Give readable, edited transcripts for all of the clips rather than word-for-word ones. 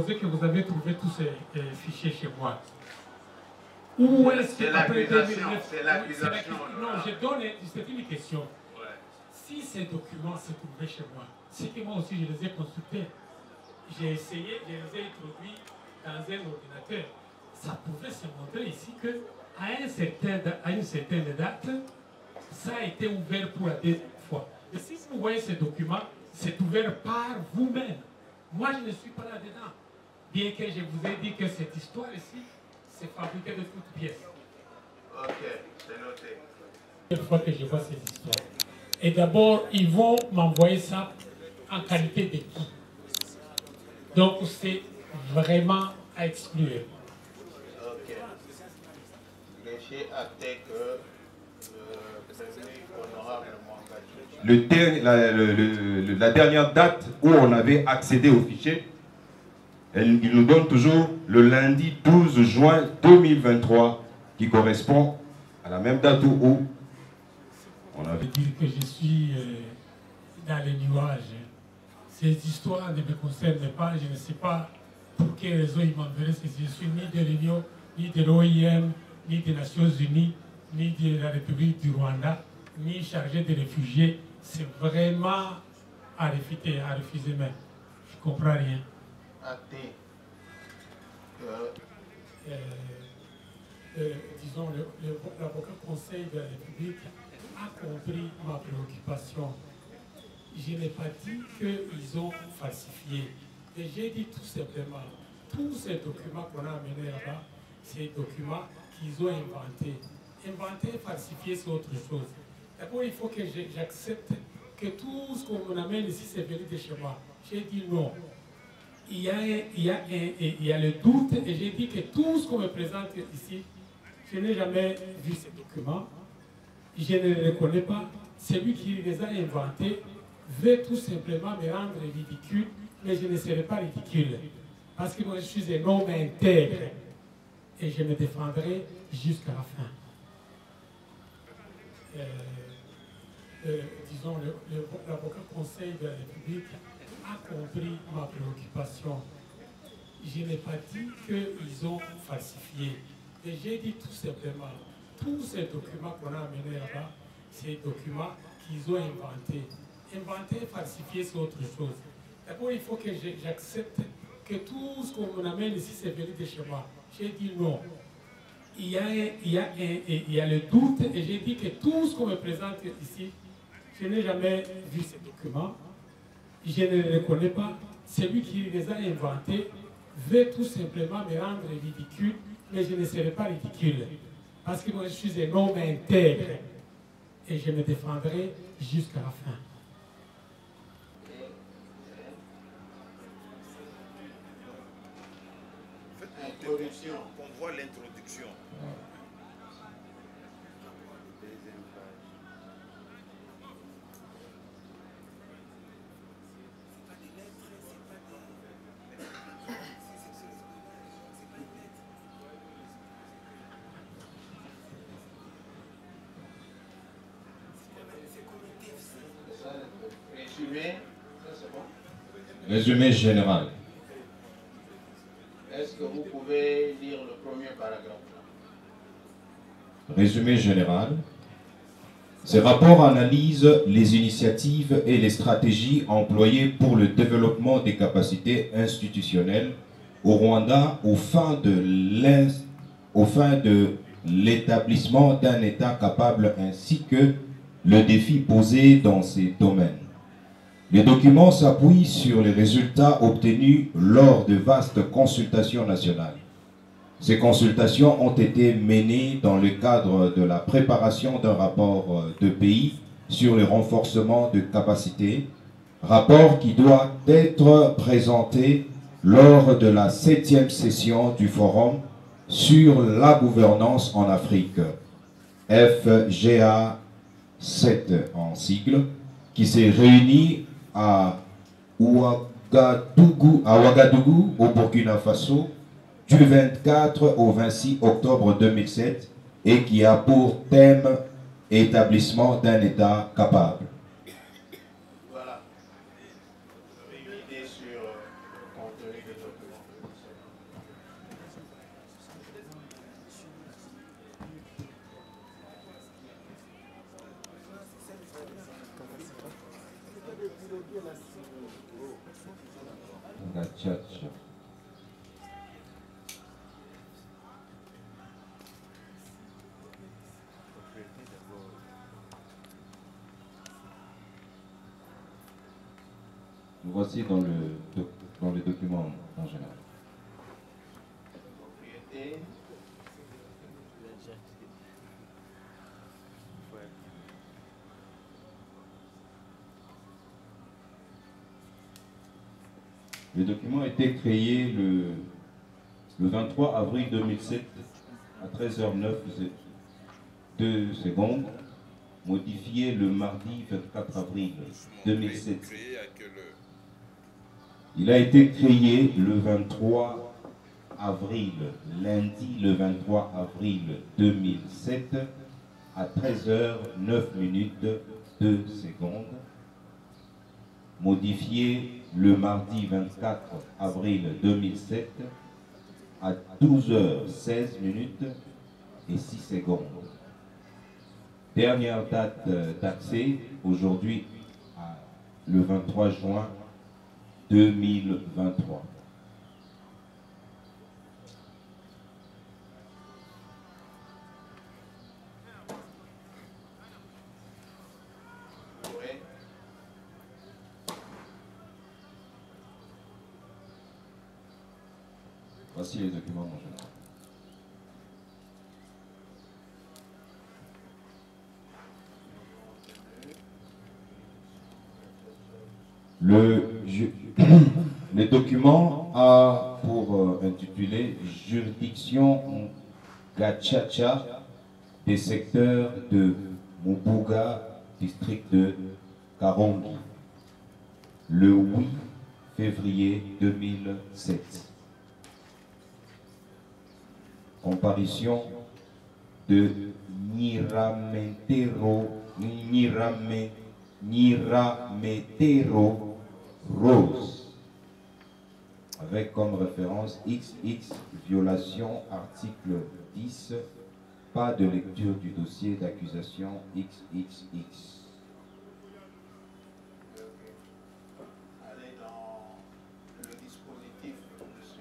supposer que vous avez trouvé tous ces fichiers chez moi. Où est-ce que après 2009... C'est l'accusation. Non, je donne, c'est une question. Ouais. Si ces documents se trouvaient chez moi, c'est que moi aussi je les ai consultés. J'ai essayé, je les ai introduits dans un ordinateur. Ça pouvait se montrer ici qu'à une certaine date, ça a été ouvert pour la deuxième fois. Et si vous voyez ces documents, c'est ouvert par vous-même. Moi, je ne suis pas là-dedans. Bien que je vous ai dit que cette histoire ici, c'est fabriqué de toutes pièces. Ok, c'est noté. Une fois que je vois ces histoires. Et d'abord, ils vont m'envoyer ça en qualité de qui? Donc, c'est vraiment à exclure. Ok. Laissez acter que la dernière date où on avait accédé au fichier, il nous donne toujours le lundi 12 juin 2023, qui correspond à la même date où on avait dire que je suis dans les nuages. Ces histoires ne me concernent pas. Je ne sais pas pour quelle raison ils m'enverraient. Je ne suis ni de l'Union, ni de l'OIM, ni des Nations Unies, ni de la République du Rwanda, ni chargé de réfugiés. C'est vraiment à refuser, mais je ne comprends rien. Disons, l'avocat conseil de la République a compris ma préoccupation. Je n'ai pas dit qu'ils ont falsifié. Et j'ai dit tout simplement, tous ces documents qu'on a amenés là-bas, c'est des documents qu'ils ont inventés. Inventer, falsifier, c'est autre chose. D'abord, il faut que j'accepte que tout ce qu'on amène ici, c'est venu de chez moi. J'ai dit non. Il y a le doute et j'ai dit que tout ce qu'on me présente ici, je n'ai jamais vu ces documents. Je ne les reconnais pas. Celui qui les a inventés veut tout simplement me rendre ridicule, mais je ne serai pas ridicule. Parce que moi, je suis un homme intègre et je me défendrai jusqu'à la fin. Disons, l'avocat conseil de la République a compris ma préoccupation. Je n'ai pas dit qu'ils ont falsifié. Et j'ai dit tout simplement, tous ces documents qu'on a amenés là-bas, c'est des documents qu'ils ont inventés. Inventer, falsifier, c'est autre chose. D'abord, il faut que j'accepte que tout ce qu'on amène ici, c'est venu de chez moi. J'ai dit non. Il y a le doute et j'ai dit que tout ce qu'on me présente ici, je n'ai jamais vu ces documents. Je ne les reconnais pas. Celui qui les a inventés veut tout simplement me rendre ridicule, mais je ne serai pas ridicule. Parce que moi, je suis un homme intègre et je me défendrai jusqu'à la fin. Introduction. On voit l'introduction. Résumé, ça c'est bon. résumé général. Est-ce que vous pouvez lire le premier paragraphe? Résumé général. Ces rapports analysent les initiatives et les stratégies employées pour le développement des capacités institutionnelles au Rwanda au fin de l'établissement d'un État capable ainsi que le défi posé dans ces domaines. Les documents s'appuient sur les résultats obtenus lors de vastes consultations nationales. Ces consultations ont été menées dans le cadre de la préparation d'un rapport de pays sur le renforcement de capacités, rapport qui doit être présenté lors de la 7e session du Forum sur la gouvernance en Afrique, FGA 7 en sigle, qui s'est réuni à Ouagadougou, au Burkina Faso, du 24 au 26 octobre 2007 et qui a pour thème établissement d'un État capable. Voilà. Vous avez une idée sur le contenu des documents? Voici dans le document en général. Propriété. Le document a été créé le 23 avril 2007 à 13h09 2 secondes, modifié le mardi 24 avril 2007. Il a été créé le 23 avril, lundi le 23 avril 2007 à 13h09 2 secondes, modifié le mardi 24 avril 2007 à 12h16 et 6 secondes. Dernière date d'accès, aujourd'hui, le 23 juin 2023. Voici les documents en général. Le document a pour intitulé Juridiction Gachacha des secteurs de Mubuga, district de Karongi, le 8 février 2007. Comparution de Nirametero Rose, avec comme référence XX, violation article 10, pas de lecture du dossier d'accusation XXX. Allez dans le dispositif de ce...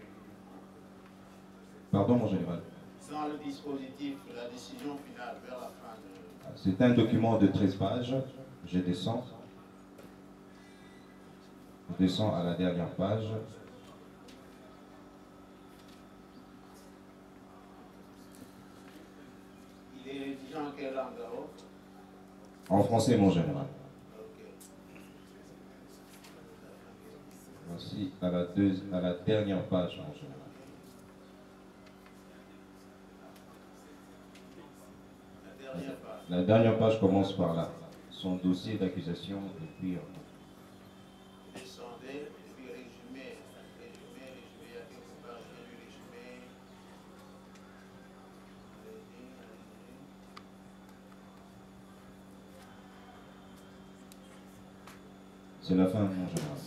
Pardon, mon général. Dans le dispositif, la décision finale vers la fin de... C'est un document de 13 pages. Je descends. Je descends à la dernière page. Il est rédigé en quelle langue d'abord? En français, mon général. Ok. Voici à la dernière page, mon général. La dernière page commence par là. Son dossier d'accusation et puis... Descendez, puis résumé. Résumé, il y a quelque part, j'ai lu résumé. C'est la fin, mon général.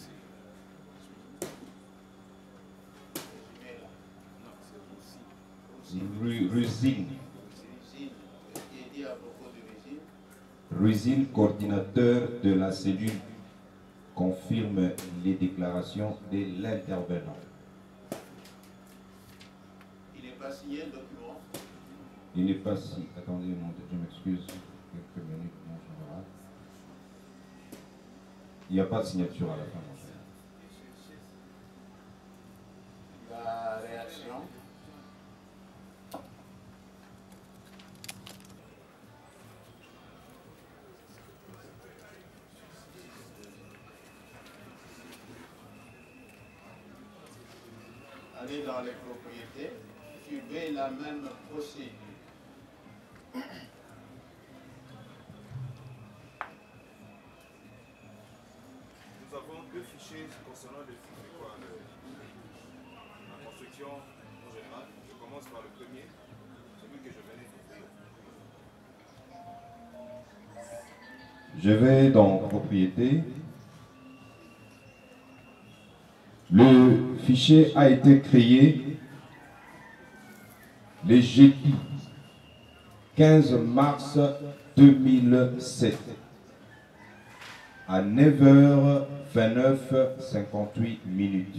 Ruzine. Ruzine, coordinateur de la cellule, confirme les déclarations de l'intervenant. Il n'est pas signé le document. Il n'est pas si... Attendez, je m'excuse. Quelques minutes, mon général. Il n'y a pas de signature à la fin, mon général. La réaction. Allez dans les propriétés, suivez la même procédure. Nous avons deux fichiers concernant la construction en général. Je commence par le premier, celui que je venais d'ouvrir. Je vais dans propriété. Le fichier a été créé le jeudi 15 mars 2007 à 9h29 58 minutes.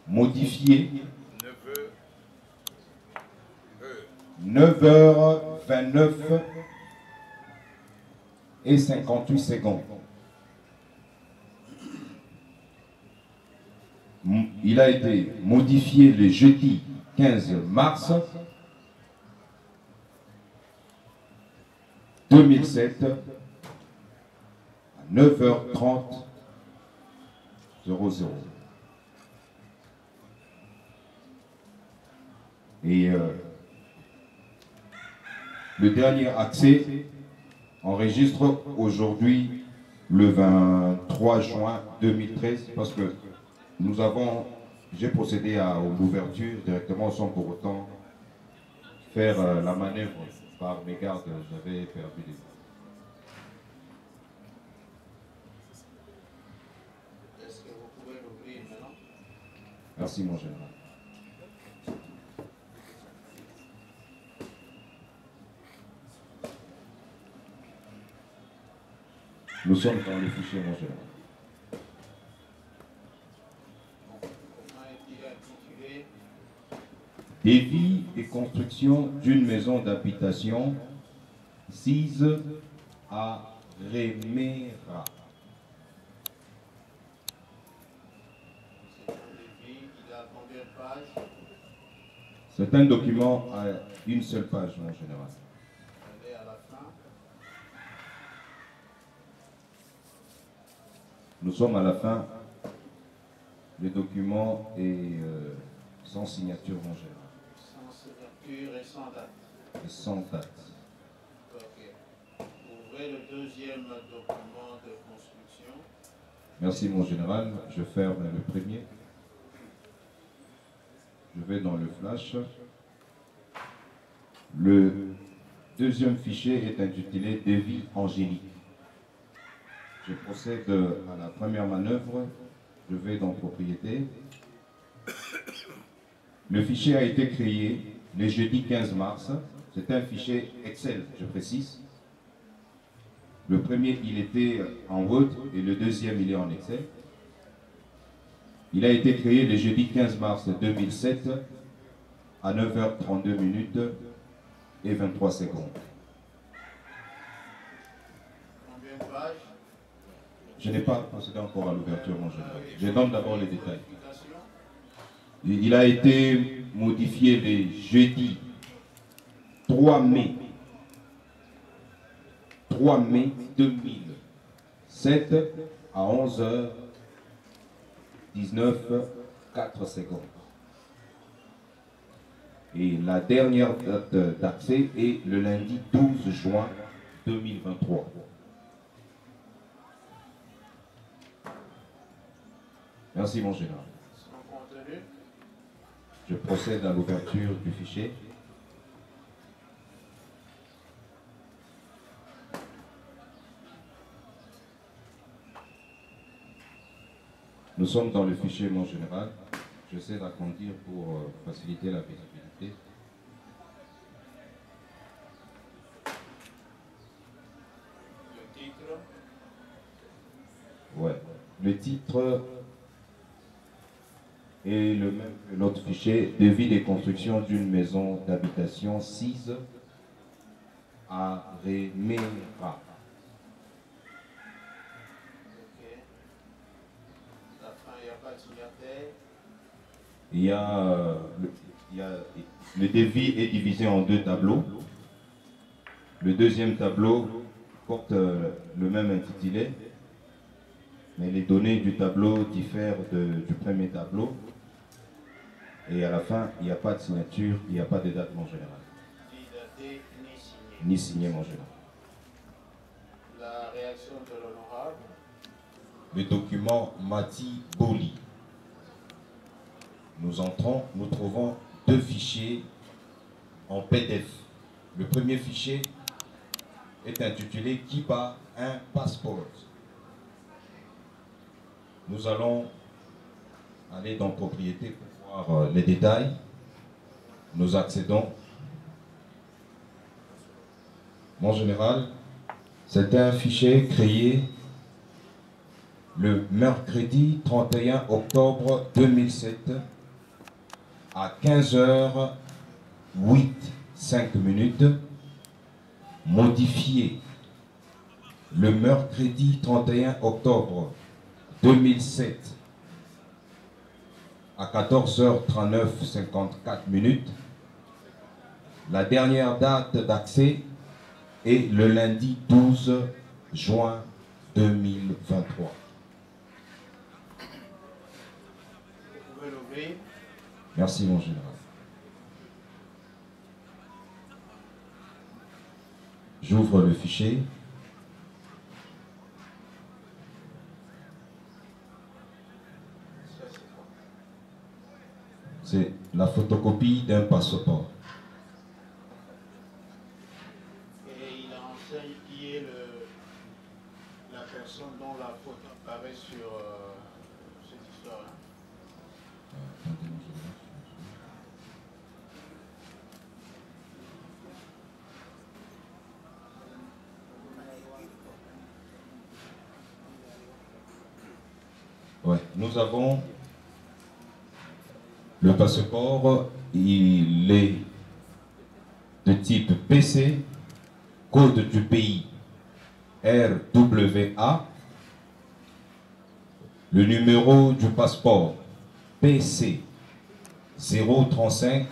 Modifié 9h29 et 58 secondes. Il a été modifié le jeudi 15 mars 2007 à 9h30 00. Et le dernier accès enregistre aujourd'hui le 23 juin 2013 parce que j'ai procédé à l'ouverture directement sans pour autant faire la manœuvre par mégarde. J'avais perdu les... Est-ce que vous pouvez l'ouvrir maintenant? Merci mon général. Nous sommes dans le fichier mon général. Comment est-il intitulé? Défi et construction d'une maison d'habitation sise à Remera. C'est un défi, il a combien de pages? C'est un document à une seule page mon général. Elle est à la fin. Nous sommes à la fin. Le document est sans signature mon général. Sans signature et sans date. Et sans date. Ok. Ouvrez le deuxième document de construction. Merci mon général. Je ferme le premier. Je vais dans le flash. Le deuxième fichier est intitulé Devis angélique. Je procède à la première manœuvre. Je vais dans Propriété. Le fichier a été créé le jeudi 15 mars. C'est un fichier Excel, je précise. Le premier, il était en Word et le deuxième, il est en Excel. Il a été créé le jeudi 15 mars 2007 à 9h32 minutes et 23 secondes. Combien de pages? Je n'ai pas procédé encore à l'ouverture, mon général. Je donne d'abord les détails. Explication. Il a été modifié le jeudi 3 mai 2007 à 11h19 4 secondes. Et la dernière date d'accès est le lundi 12 juin 2023. Merci mon général. Son contenu. Je procède à l'ouverture du fichier. Nous sommes dans le fichier mon général. J'essaie d'agrandir pour faciliter la visibilité. Le titre. Ouais. Le titre est le même que notre fichier, devis des constructions d'une maison d'habitation sise à Remera. Ok. La fin, il n'y a pas de signataire. Le devis est divisé en deux tableaux. Le deuxième tableau porte le même intitulé, mais les données du tableau diffèrent du premier tableau. Et à la fin, il n'y a pas de signature, il n'y a pas de date mon général. Ni daté, ni signé. Ni signé mon général. La réaction de l'honorable. Le document Mati Boli. Nous trouvons deux fichiers en PDF. Le premier fichier est intitulé Kiba un passeport. Nous allons aller dans Propriété pour voir les détails. Nous accédons. Mon général, c'est un fichier créé le mercredi 31 octobre 2007 à 15h08 modifié le mercredi 31 octobre 2007 à 14h39, 54 minutes. La dernière date d'accès est le lundi 12 juin 2023. Vous pouvez l'ouvrir. Merci mon général. J'ouvre le fichier. C'est la photocopie d'un passeport. Et il enseigne qui est la personne dont la photo apparaît sur cette histoire-là. Ouais, nous avons le passeport, il est de type PC, code du pays RWA, le numéro du passeport PC 035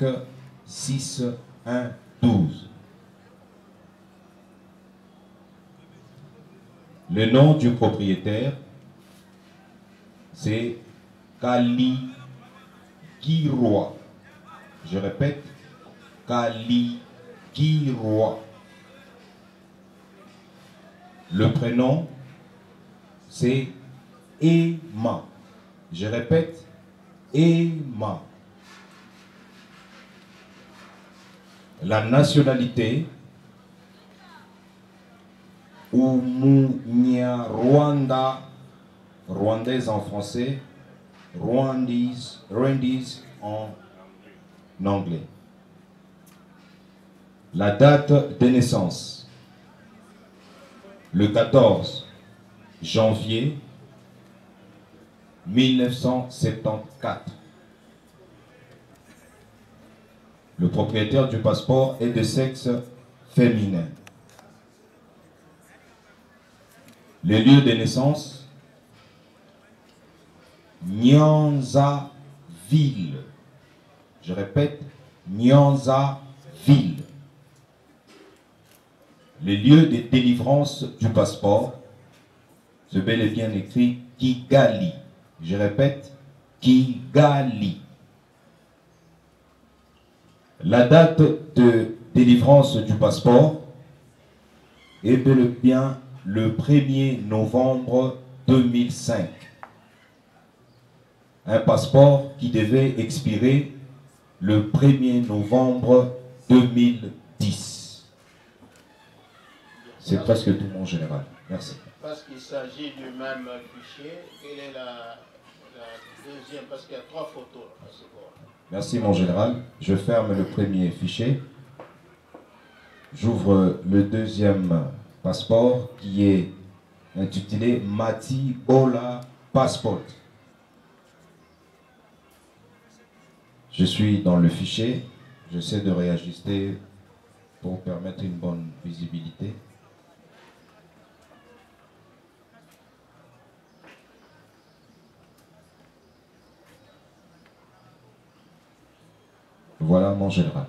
6112. Le nom du propriétaire, c'est Kali Kiroa. Je répète, Kali Kiroa. Le prénom, c'est Emma. Je répète, Emma. La nationalité, Umunyarwanda, rwandaise en français, rwandese en anglais. La date de naissance, le 14 janvier 1974. Le propriétaire du passeport est de sexe féminin. Le lieu de naissance, Nyanza ville. Je répète, Nyanza ville. Le lieu de délivrance du passeport, c'est bel et bien écrit Kigali. Je répète, Kigali. La date de délivrance du passeport est bel et bien le 1er novembre 2005. Un passeport qui devait expirer le 1er novembre 2010. C'est presque tout mon général. Merci. Parce qu'il s'agit du même fichier, quelle est la deuxième? Parce qu'il y a 3 photos. Merci mon général. Je ferme le premier fichier. J'ouvre le deuxième passeport qui est intitulé Mati Bola Passport. Je suis dans le fichier. J'essaie de réajuster pour permettre une bonne visibilité. Voilà mon général.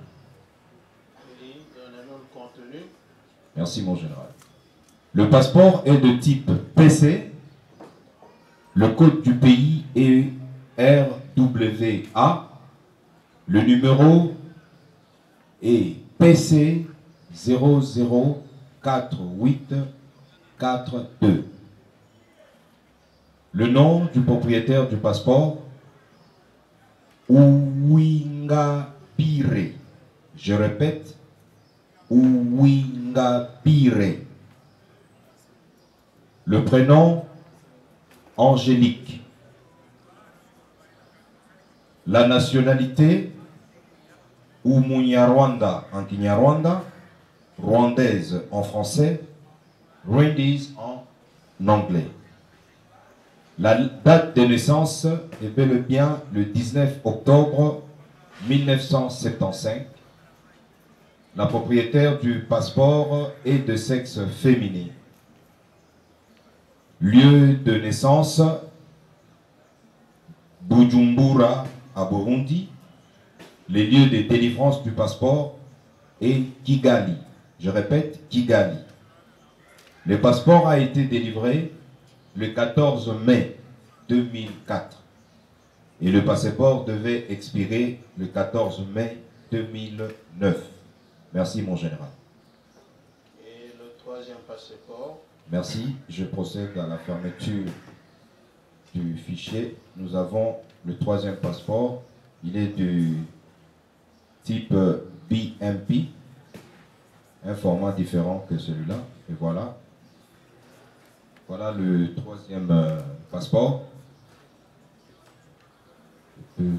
Merci mon général. Le passeport est de type PC. Le code du pays est RWA. Le numéro est PC 004842. Le nom du propriétaire du passeport, Uwinga Pire. Je répète, Uwinga Pire. Le prénom, Angélique. La nationalité, Umunyarwanda en Kinyarwanda, rwandaise en français, rwandese en anglais. La date de naissance est bel et bien le 19 octobre 1975. La propriétaire du passeport est de sexe féminin. Lieu de naissance, Bujumbura, à Burundi. Les lieux de délivrance du passeport est Kigali. Je répète, Kigali. Le passeport a été délivré le 14 mai 2004 et le passeport devait expirer le 14 mai 2009. Merci mon général. Et le troisième passeport? Merci, je procède à la fermeture du fichier. Nous avons le troisième passeport, il est du type BMP, un format différent que celui-là, et voilà. Voilà le troisième passeport. Zoomer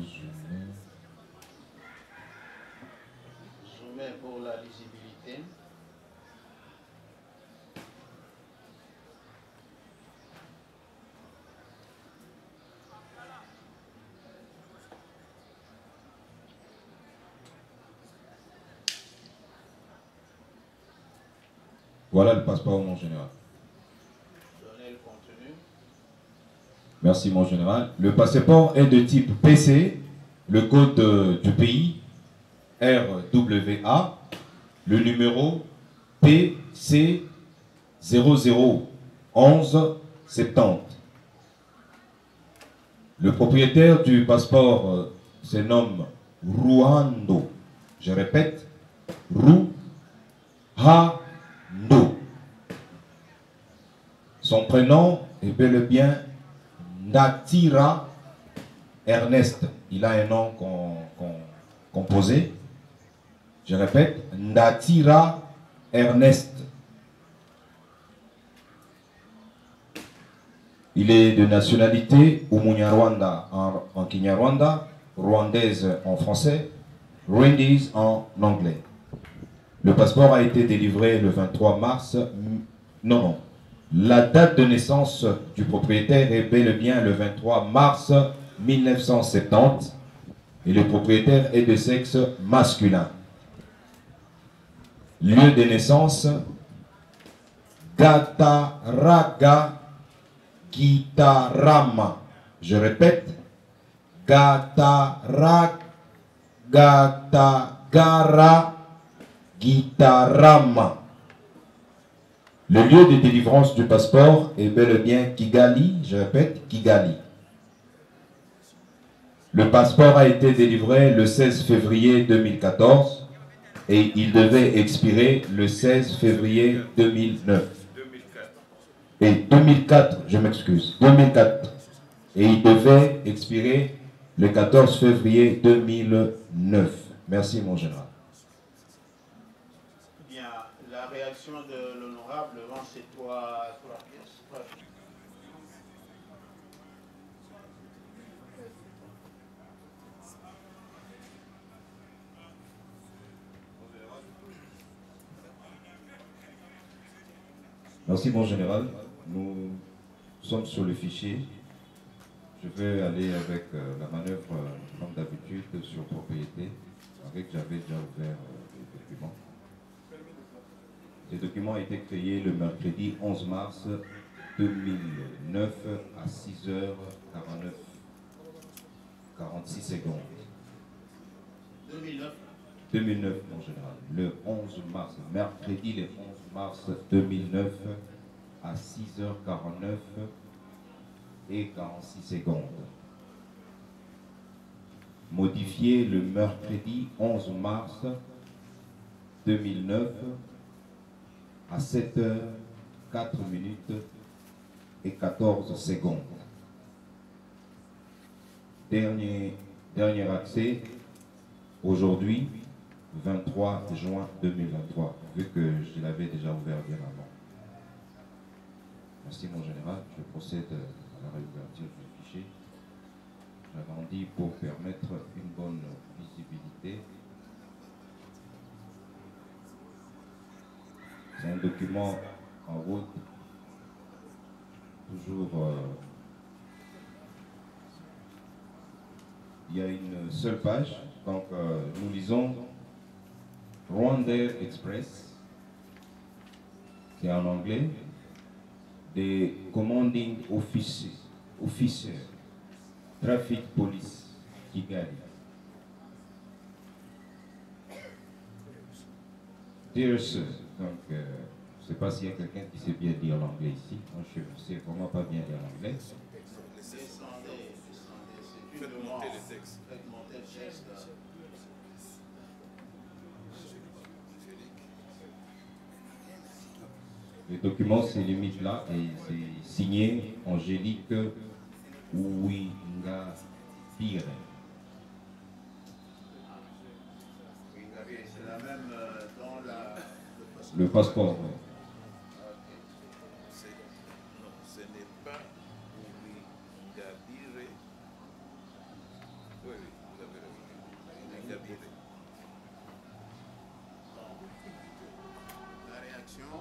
pour la lisibilité. Voilà le passeport, mon général. Donnez le contenu. Merci, mon général. Le passeport est de type PC, le code du pays, RWA, le numéro PC 001170. Le propriétaire du passeport se nomme Ruando. Je répète, Ruando. Son prénom est bel et bien Natira Ernest. Il a un nom composé. Je répète, Natira Ernest. Il est de nationalité Umunyarwanda en Kinyarwanda, rwandaise en français, rwandese en anglais. Le passeport a été délivré le 23 mars. Non. La date de naissance du propriétaire est bel et bien le 23 mars 1970 et le propriétaire est de sexe masculin. Lieu de naissance, Gataraga Gitarama. Je répète, Gatagara Gitarama. Le lieu de délivrance du passeport est bel et bien Kigali, je répète, Kigali. Le passeport a été délivré le 16 février 2014 et il devait expirer le 16 février 2009. 2004. Et 2004, je m'excuse, 2004. Et il devait expirer le 14 février 2009. Merci mon général. Bien, la réaction de l'honorable devant ces trois pièces. Merci mon général. Nous sommes sur le fichier. Je vais aller avec la manœuvre comme d'habitude sur propriété, avec j'avais déjà ouvert les documents. Ces documents ont été créés le mercredi 11 mars 2009 à 6h49, 46 secondes. 2009. 2009 en général, le 11 mars, mercredi le 11 mars 2009 à 6h49 et 46 secondes. Modifié le mercredi 11 mars 2009 à 7h04 minutes et 14 secondes. Dernier accès aujourd'hui, 23 juin 2023, vu que je l'avais déjà ouvert bien avant. Merci mon général, je procède à la réouverture du fichier. J'agrandis pour permettre une bonne visibilité. C'est un document en route, toujours il y a une seule page, donc nous lisons Rwandair Express, c'est en anglais, des commanding officers, traffic police, Kigali. Dear Sir, donc je ne sais pas s'il y a quelqu'un qui sait bien dire l'anglais ici. Moi je ne sais vraiment pas bien dire l'anglais. Descendez, descendez, c'est une Faites demande. monter les textes. Faites monter le texte. Le document se limite là et c'est signé Angélique Ouinga Pire. C'est la même dans Le passeport. Ok. Non, ce n'est pas Ouingabire. Oui, vous avez raison. Ouingabire. La réaction.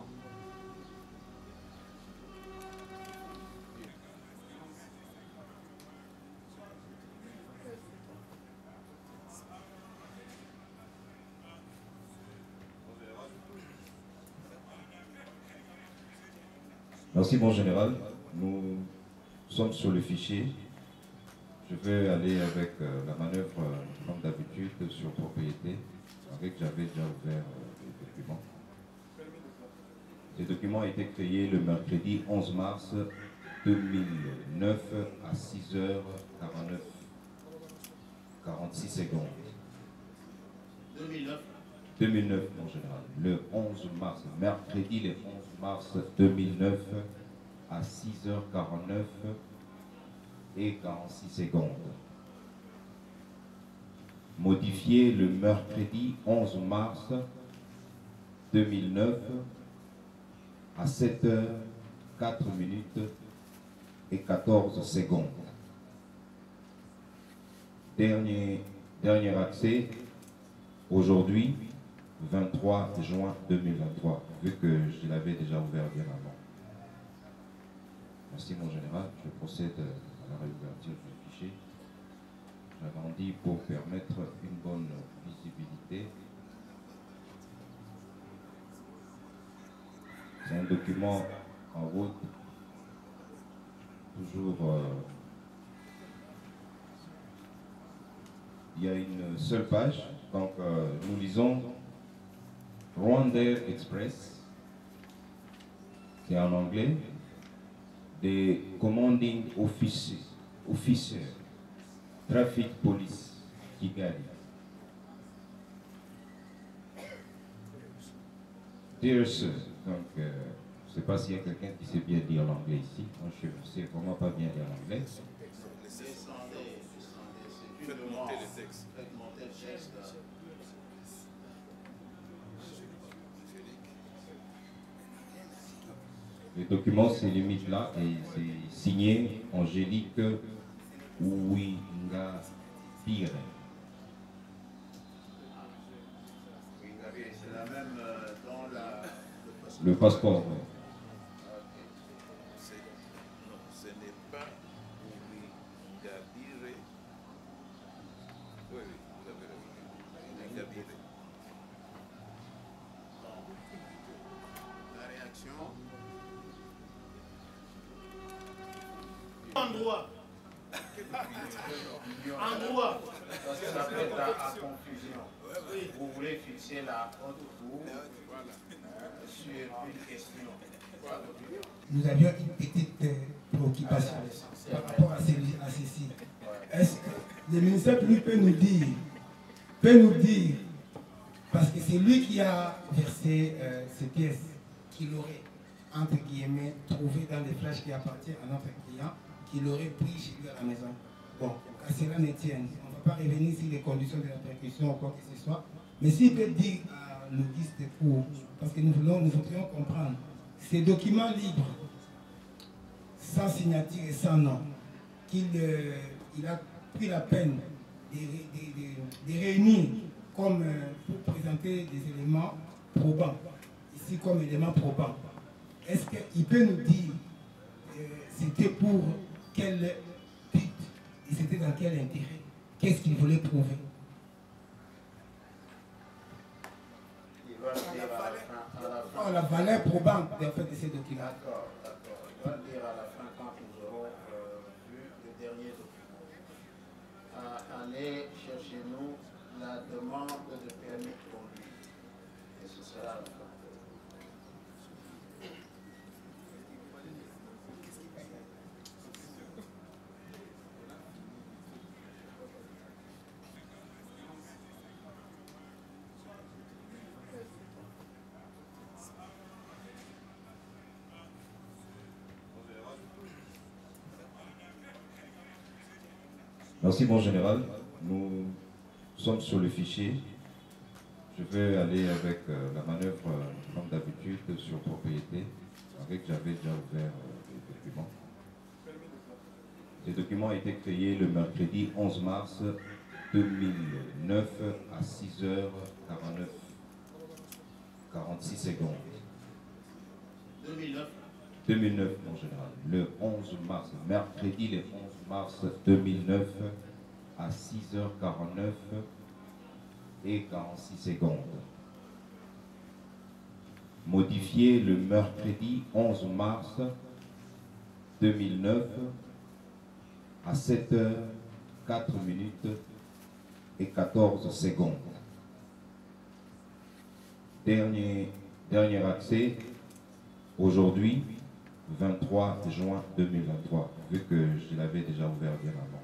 Merci, mon général. Nous sommes sur le fichier. Je vais aller avec la manœuvre, comme d'habitude, sur propriété, avec j'avais déjà ouvert les documents. Ces documents ont été créés le mercredi 11 mars 2009 à 6h49, 46 secondes. 2009. 2009, mon général. Le 11 mars, mercredi le 11 mars 2009 à 6h49 et 46 secondes. Modifié le mercredi 11 mars 2009 à 7h04 minutes et 14 secondes. Dernier accès aujourd'hui, 23 juin 2023, vu que je l'avais déjà ouvert bien avant. Merci mon général, je procède à la réouverture du fichier. J'agrandis pour permettre une bonne visibilité. C'est un document en route, toujours il y a une seule page, donc nous lisons Rwandair Express, c'est en anglais, the commanding officer, Traffic Police, Kigali. Dear Sir, donc je ne sais pas s'il y a quelqu'un qui sait bien dire l'anglais ici. Moi je ne sais vraiment pas bien dire l'anglais. Descendez, descendez, c'est une Faites demande. monter les textes. Faites monter le texte. Le document se limite là et c'est signé Angélique Ouinga Pire. C'est la même dans Le passeport. Ok. Non, ce n'est pas Ouingabire. Oui, vous avez raison. Ouingabire. La réaction. Endroit. Endroit. Parce que ça peut être à confusion. Vous voulez fixer la haute cour sur une question. Nous avions une petite préoccupation par rapport à ceci. Est-ce que le ministère public peut nous dire, parce que c'est lui qui a versé ces pièces qu'il aurait, entre guillemets, trouvé dans les flashs qui appartiennent à notre client, qu'il aurait pris chez lui à la maison. Bon, qu'à cela ne tienne, on ne va pas revenir sur les conditions de la percussion ou quoi que ce soit, mais s'il peut dire à l'auguste cour, parce que nous voudrions comprendre, ces documents libres, sans signature et sans nom, qu'il a pris la peine de réunir comme pour présenter des éléments probants, ici comme éléments probants. Est-ce qu'il peut nous dire c'était pour quel but et c'était dans quel intérêt? Qu'est-ce qu'il voulait prouver? Il va le dire à la fin. Oh, la valeur probante en fait, de ces documents. D'accord, d'accord. Il va le dire à la fin quand nous aurons vu le dernier document. À allez chercher nous la demande de permis de conduire. Et ce sera la fin. Merci, mon général. Nous sommes sur le fichier. Je vais aller avec la manœuvre, comme d'habitude, sur propriété. J'avais déjà ouvert les documents. Ces documents ont été créés le mercredi 11 mars 2009 à 6h49, 46 secondes. 2009. 2009, mon général. Le 11 mars, mercredi le 11 mars 2009 à 6h49 et 46 secondes. Modifié le mercredi 11 mars 2009 à 7h04 et 14 secondes. Dernier accès aujourd'hui, 23 juin 2023, vu que je l'avais déjà ouvert bien avant.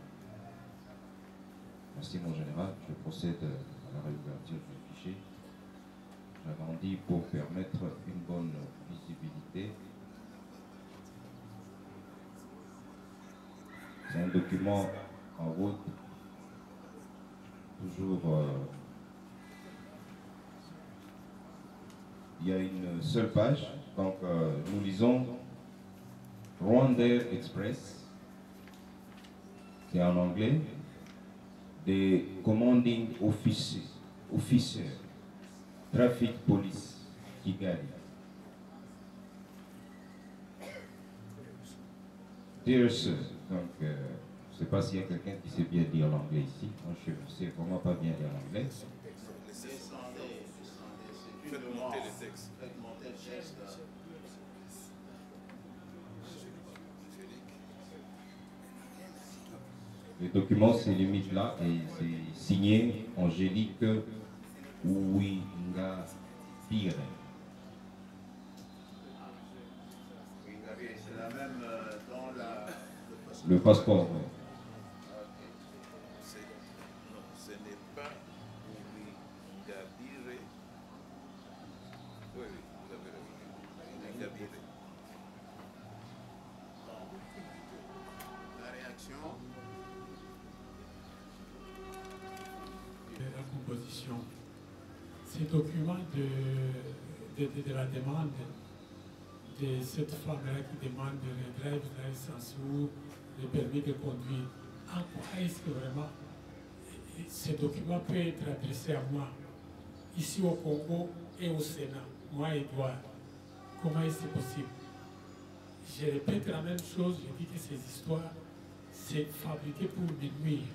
Merci, mon général. Je procède à la réouverture du fichier. J'agrandis pour permettre une bonne visibilité. C'est un document en route, toujours. Il y a une seule page, donc nous lisons Rwandair Express, c'est en anglais, des commanding officer, traffic police, Kigali. Dear sir, donc je ne sais pas s'il y a quelqu'un qui sait bien lire l'anglais ici. Moi je sais vraiment pas bien lire l'anglais. Descendez, c'est une demande. Faites monter le texte. Le document se limite là et c'est signé Angélique Ouinga Pire. C'est la même dans le passeport. Oui. Non, ce n'est pas Ouingabire. Oui, vous avez raison. Ouingabire. La réaction. La composition. Ces documents de la demande de cette femme-là qui demande le drive license ou le permis de conduire, en quoi est-ce que vraiment ces documents peuvent être adressés à moi, ici au Congo et au Sénat, moi Edouard? Comment est-ce possible? Je répète la même chose, je dis que ces histoires, c'est fabriqué pour me nuire.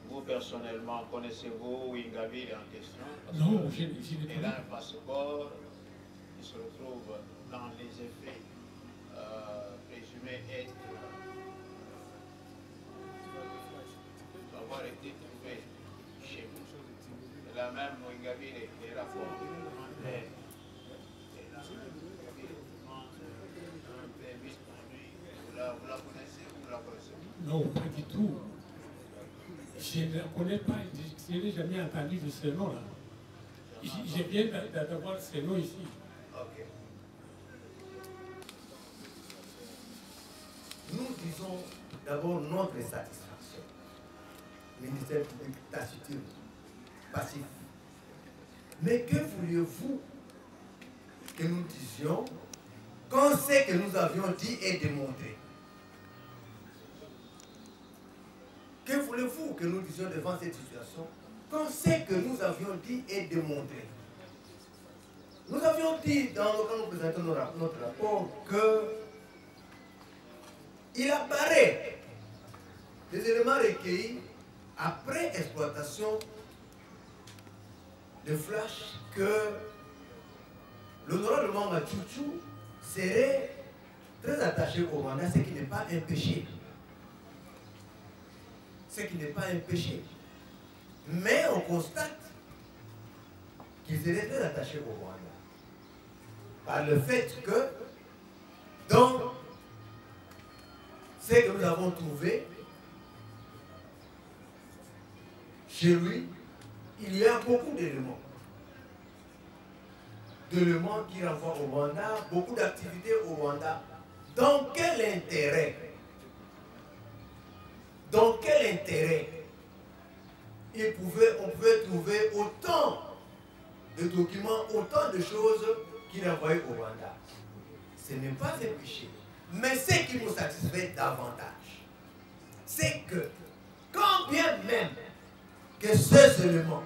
Vous, personnellement, connaissez-vous Ouingabire en question? Non, je ne connais Elle a pas. un passeport qui se retrouve dans les effets présumés avoir été trouvé chez vous. Et la même Ouingabire, les rapports demandés. Et la même Ouingabire demande un permis de conduire. Vous la connaissez ou vous la connaissez? Non, pas du tout. Je ne la connais pas, je n'ai jamais entendu de ce nom-là. Je viens d'avoir ce nom ici. Ok. Nous disons d'abord notre satisfaction. Ministère public taciturne, passif. Mais que vouliez-vous que nous disions quand c'est que nous avions dit et démontré? Que voulez-vous que nous disions devant cette situation quand c'est que nous avions dit et démontré? Nous avions dit, quand nous présentons notre rapport, que il apparaît des éléments recueillis après exploitation de flash que l'honorable Manga Tchouchou serait très attaché au Rwanda, ce qui n'est pas un péché. Ce qui n'est pas un péché. Mais on constate qu'ils étaient très attachés au Rwanda. Par le fait que dans ce que nous avons trouvé chez lui, il y a beaucoup d'éléments. D'éléments qui renvoient au Rwanda, beaucoup d'activités au Rwanda. Dans quel intérêt? Dans quel intérêt on pouvait trouver autant de documents, autant de choses qui renvoyaient au Rwanda? Ce n'est pas un péché. Mais ce qui nous satisfait davantage, c'est que quand bien même que ces éléments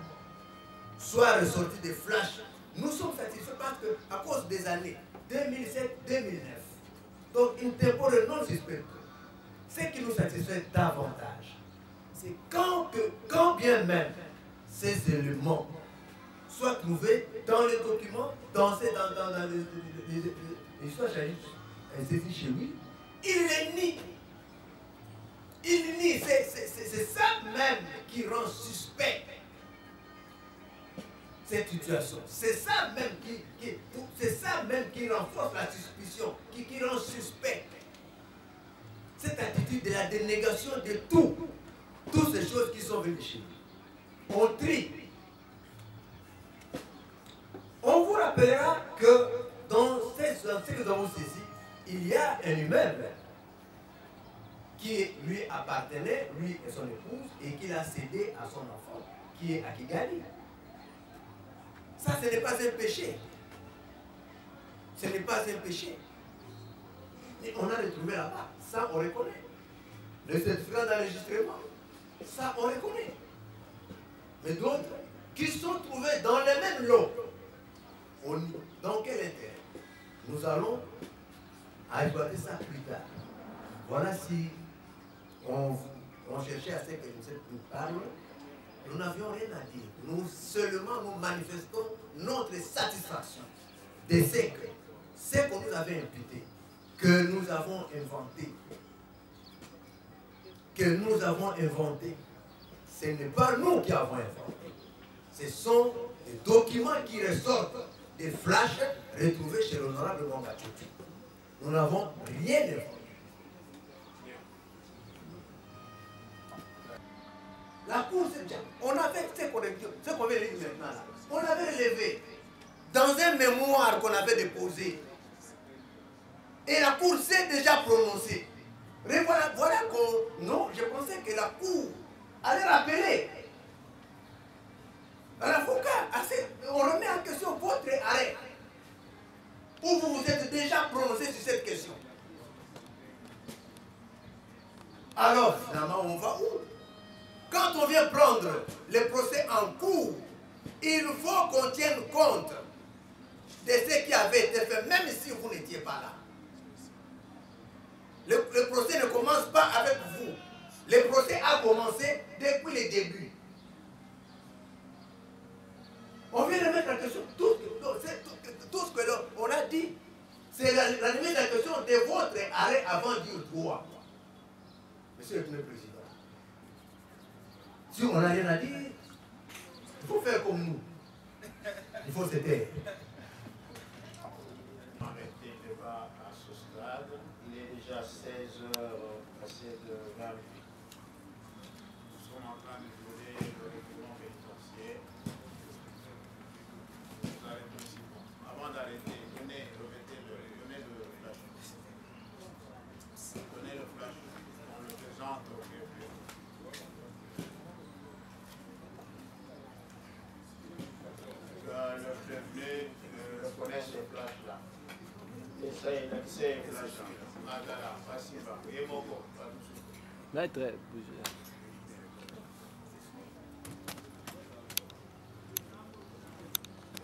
soient ressortis des flashs, nous sommes satisfaits parce que, à cause des années 2007-2009, donc une temporelle non suspecte, ce qui nous satisfait davantage, c'est quand bien même ces éléments soient trouvés dans les documents, dans les histoires saisies chez lui, il les nie. Il nie. C'est ça même qui rend suspect cette situation. C'est ça même qui renforce la suspicion, qui rend suspect cette attitude de la dénégation de toutes ces choses qui sont venues chez lui. On trie. On vous rappellera que dans ce que nous avons saisi, il y a un immeuble qui lui appartenait, lui et son épouse, et qu'il a cédé à son enfant, qui est à Kigali. Ça, ce n'est pas un péché. Ce n'est pas un péché. Mais on a retrouvé là-bas. Ça, on reconnaît. Le certificat d'enregistrement, ça, on reconnaît. Mais d'autres qui sont trouvés dans le même lot, dans quel intérêt? Nous allons exploiter ça plus tard. Voilà si on cherchait à ce que nous parlions. Nous n'avions rien à dire. Nous manifestons notre satisfaction de ce qu'on nous avait imputé, que nous avons inventé. Ce n'est pas nous qui avons inventé. Ce sont des documents qui ressortent des flashs retrouvés chez l'honorable Mwanga Tchouti. Nous n'avons rien inventé. La Cour, on avait ce qu'on veut lire maintenant là. On avait relevé dans un mémoire qu'on avait déposé. Et la Cour s'est déjà prononcée. Mais voilà qu'on. Non, je pensais que la Cour allait rappeler à l'avocat. On remet en question votre arrêt. Ou vous vous êtes déjà prononcé sur cette question. Alors, finalement, on va où? Quand on vient prendre les procès en cours, il faut qu'on tienne compte de ce qui avait été fait, même si vous n'étiez pas là. Le procès ne commence pas avec vous. Le procès a commencé depuis le début. On vient de mettre en question tout ce que l'on a dit. C'est la remise en question de votre arrêt avant du droit. Monsieur le Président. Si on n'a rien à dire, il faut faire comme nous. Il faut se taire. Arrêter le débat à ce stade. Il est déjà 16h passé de 20 minutes. Nous sommes en train de voter le règlement pénitentiaire. Vous arrêtez aussi. Avant d'arrêter, venez le flash. Donnez le flash. On le présente au préfet. Le prévenu reconnaît ce flash-là. Et ça, il a ces flash-là. Madala, Fassiba, Yemoko, Là, très.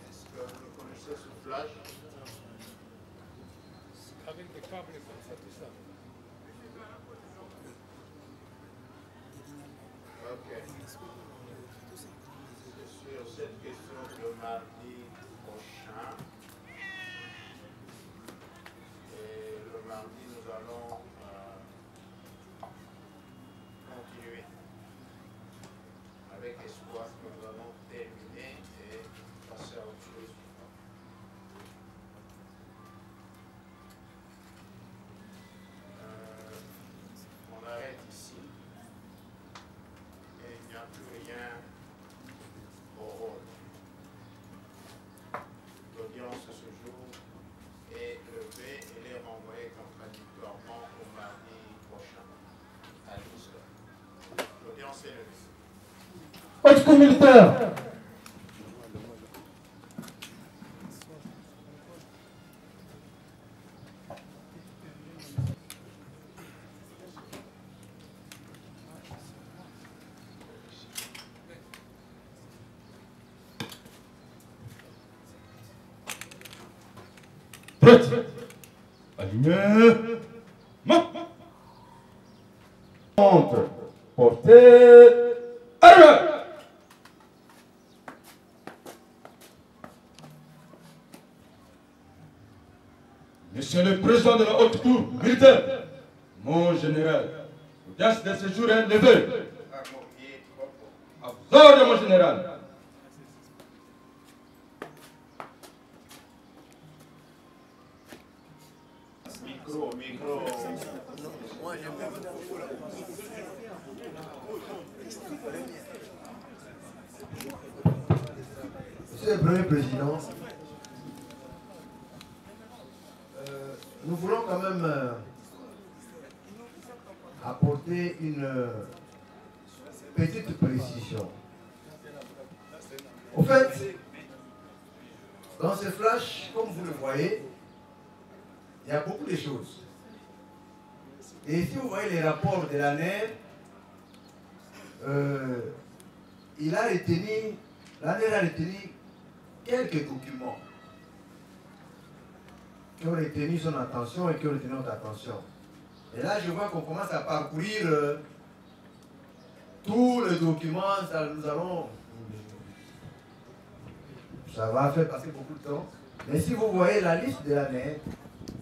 est-ce que vous connaissez ce flash? Avec des câbles comme ça, tout ça. Ok. C'est sur cette question le mardi prochain. Et le mardi, nous allons continuer avec espoir. Haute cour militaire. Prête. Aligné. Main. Monte. Portez. Arrive. Monsieur le Président de la Haute Cour militaire, mon général, l'audience de ce jour est levée. À vos ordres, mon général. Micro, micro. Monsieur le Premier Président, nous voulons quand même apporter une petite précision. Au fait, dans ce flash, comme vous le voyez, il y a beaucoup de choses. Et si vous voyez les rapports de l'ANER, l'ANER a retenu quelques documents qui ont retenu son attention et qui ont retenu notre attention. Et là, je vois qu'on commence à parcourir tous les documents. Ça va faire passer beaucoup de temps. Mais si vous voyez la liste de l'ANER,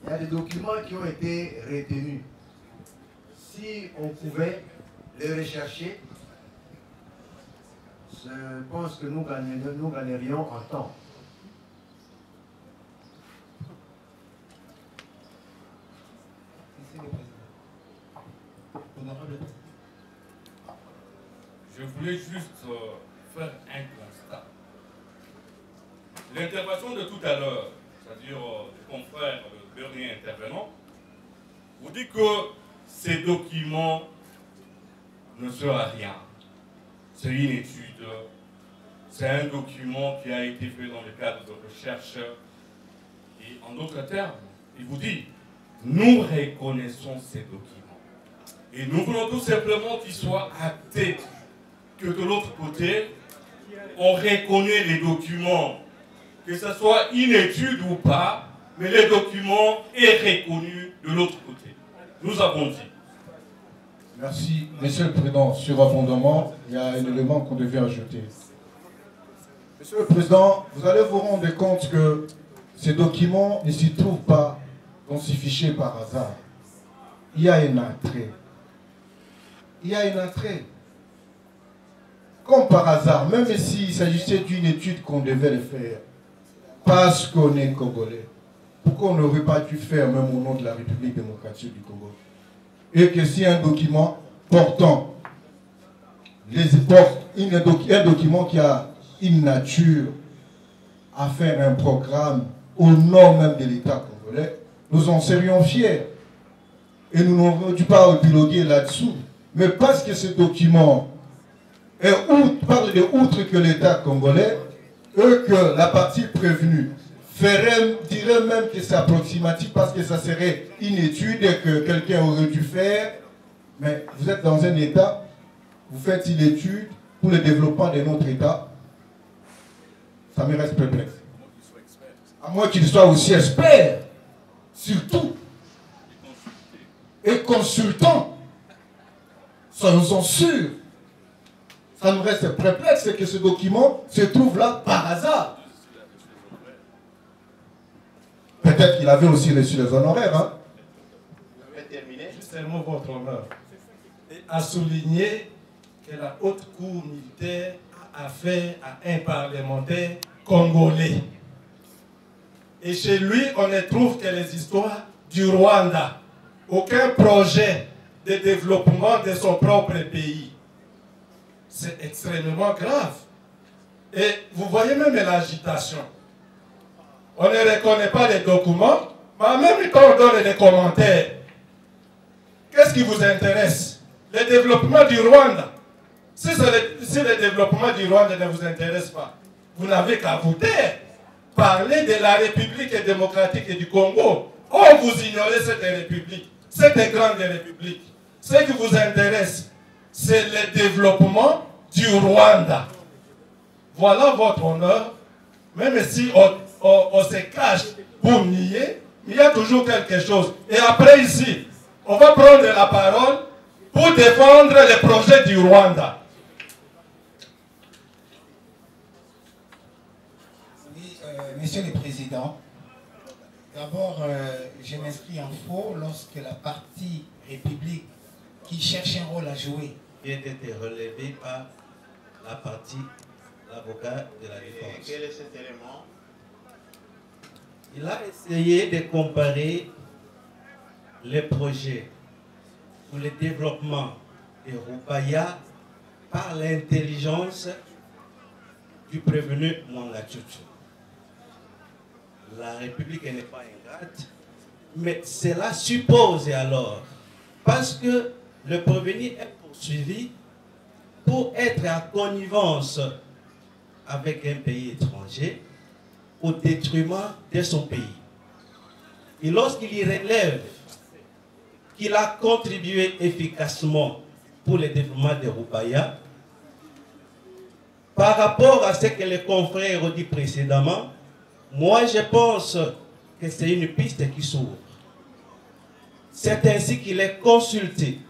il y a des documents qui ont été retenus. Si on pouvait les rechercher, je pense que nous gagnerions en temps. Je voulais juste faire un constat. L'intervention de tout à l'heure, c'est-à-dire du confrère, le dernier intervenant, vous dit que ces documents ne servent à rien. C'est une étude, c'est un document qui a été fait dans le cadre de recherche. Et en d'autres termes, il vous dit, nous reconnaissons ces documents. Et nous voulons tout simplement qu'ils soient actés, que de l'autre côté, on reconnaît les documents, que ce soit une étude ou pas, mais le document est reconnu de l'autre côté. Nous avons dit. Merci, Monsieur le Président. Sur abondamment, il y a un élément qu'on devait ajouter. Monsieur le Président, vous allez vous rendre compte que ces documents ne s'y trouvent pas dans ces fichiers par hasard. Il y a une entrée. Il y a une entrée. Comme par hasard, même s'il s'agissait d'une étude qu'on devait le faire, parce qu'on est Congolais, pourquoi on n'aurait pas dû faire même au nom de la République démocratique du Congo? Et que si un document portant un document qui a une nature à faire un programme au nom même de l'État congolais, nous en serions fiers. Et nous n'aurions dû pas épiloguer là-dessous. Mais parce que ce document parle de outre que l'État congolais, que la partie prévenue dirait même que c'est approximatif parce que ça serait une étude que quelqu'un aurait dû faire. Mais vous êtes dans un État, vous faites une étude pour le développement de notre État. Ça me reste perplexe. À moins qu'il soit aussi expert, surtout, et consultant. Soyons sûrs. Ça nous reste perplexe que ce document se trouve là par hasard. Peut-être qu'il avait aussi reçu les honoraires. Hein? Juste un mot, votre honneur. Et à souligner que la haute cour militaire a affaire à un parlementaire congolais. Et chez lui, on ne trouve que les histoires du Rwanda. Aucun projet de développement de son propre pays. C'est extrêmement grave. Et vous voyez même l'agitation. On ne reconnaît pas les documents, mais en même temps on donne des commentaires. Qu'est-ce qui vous intéresse? Le développement du Rwanda. Si le développement du Rwanda ne vous intéresse pas, vous n'avez qu'à vous taire. Parlez de la République démocratique du Congo. Oh, vous ignorez cette république, cette grande république. Ce qui vous intéresse, c'est le développement du Rwanda. Voilà votre honneur. Même si on se cache pour nier, il y a toujours quelque chose. Et après ici, on va prendre la parole pour défendre les projets du Rwanda. Oui, Monsieur le Président, d'abord, je m'inscris en faux lorsque la partie République qui cherche un rôle à jouer vient d'être relevé par la partie, l'avocat de la défense. Quel est cet élément? Il a essayé de comparer les projets pour le développement de Rupaya par l'intelligence du prévenu Mwangachuchu. La République n'est pas ingrate, mais cela suppose alors, parce que le prévenu est poursuivi pour être à connivence avec un pays étranger au détriment de son pays. Et lorsqu'il y relève qu'il a contribué efficacement pour le développement de Rupaya, par rapport à ce que les confrères ont dit précédemment, moi je pense que c'est une piste qui s'ouvre. C'est ainsi qu'il est consulté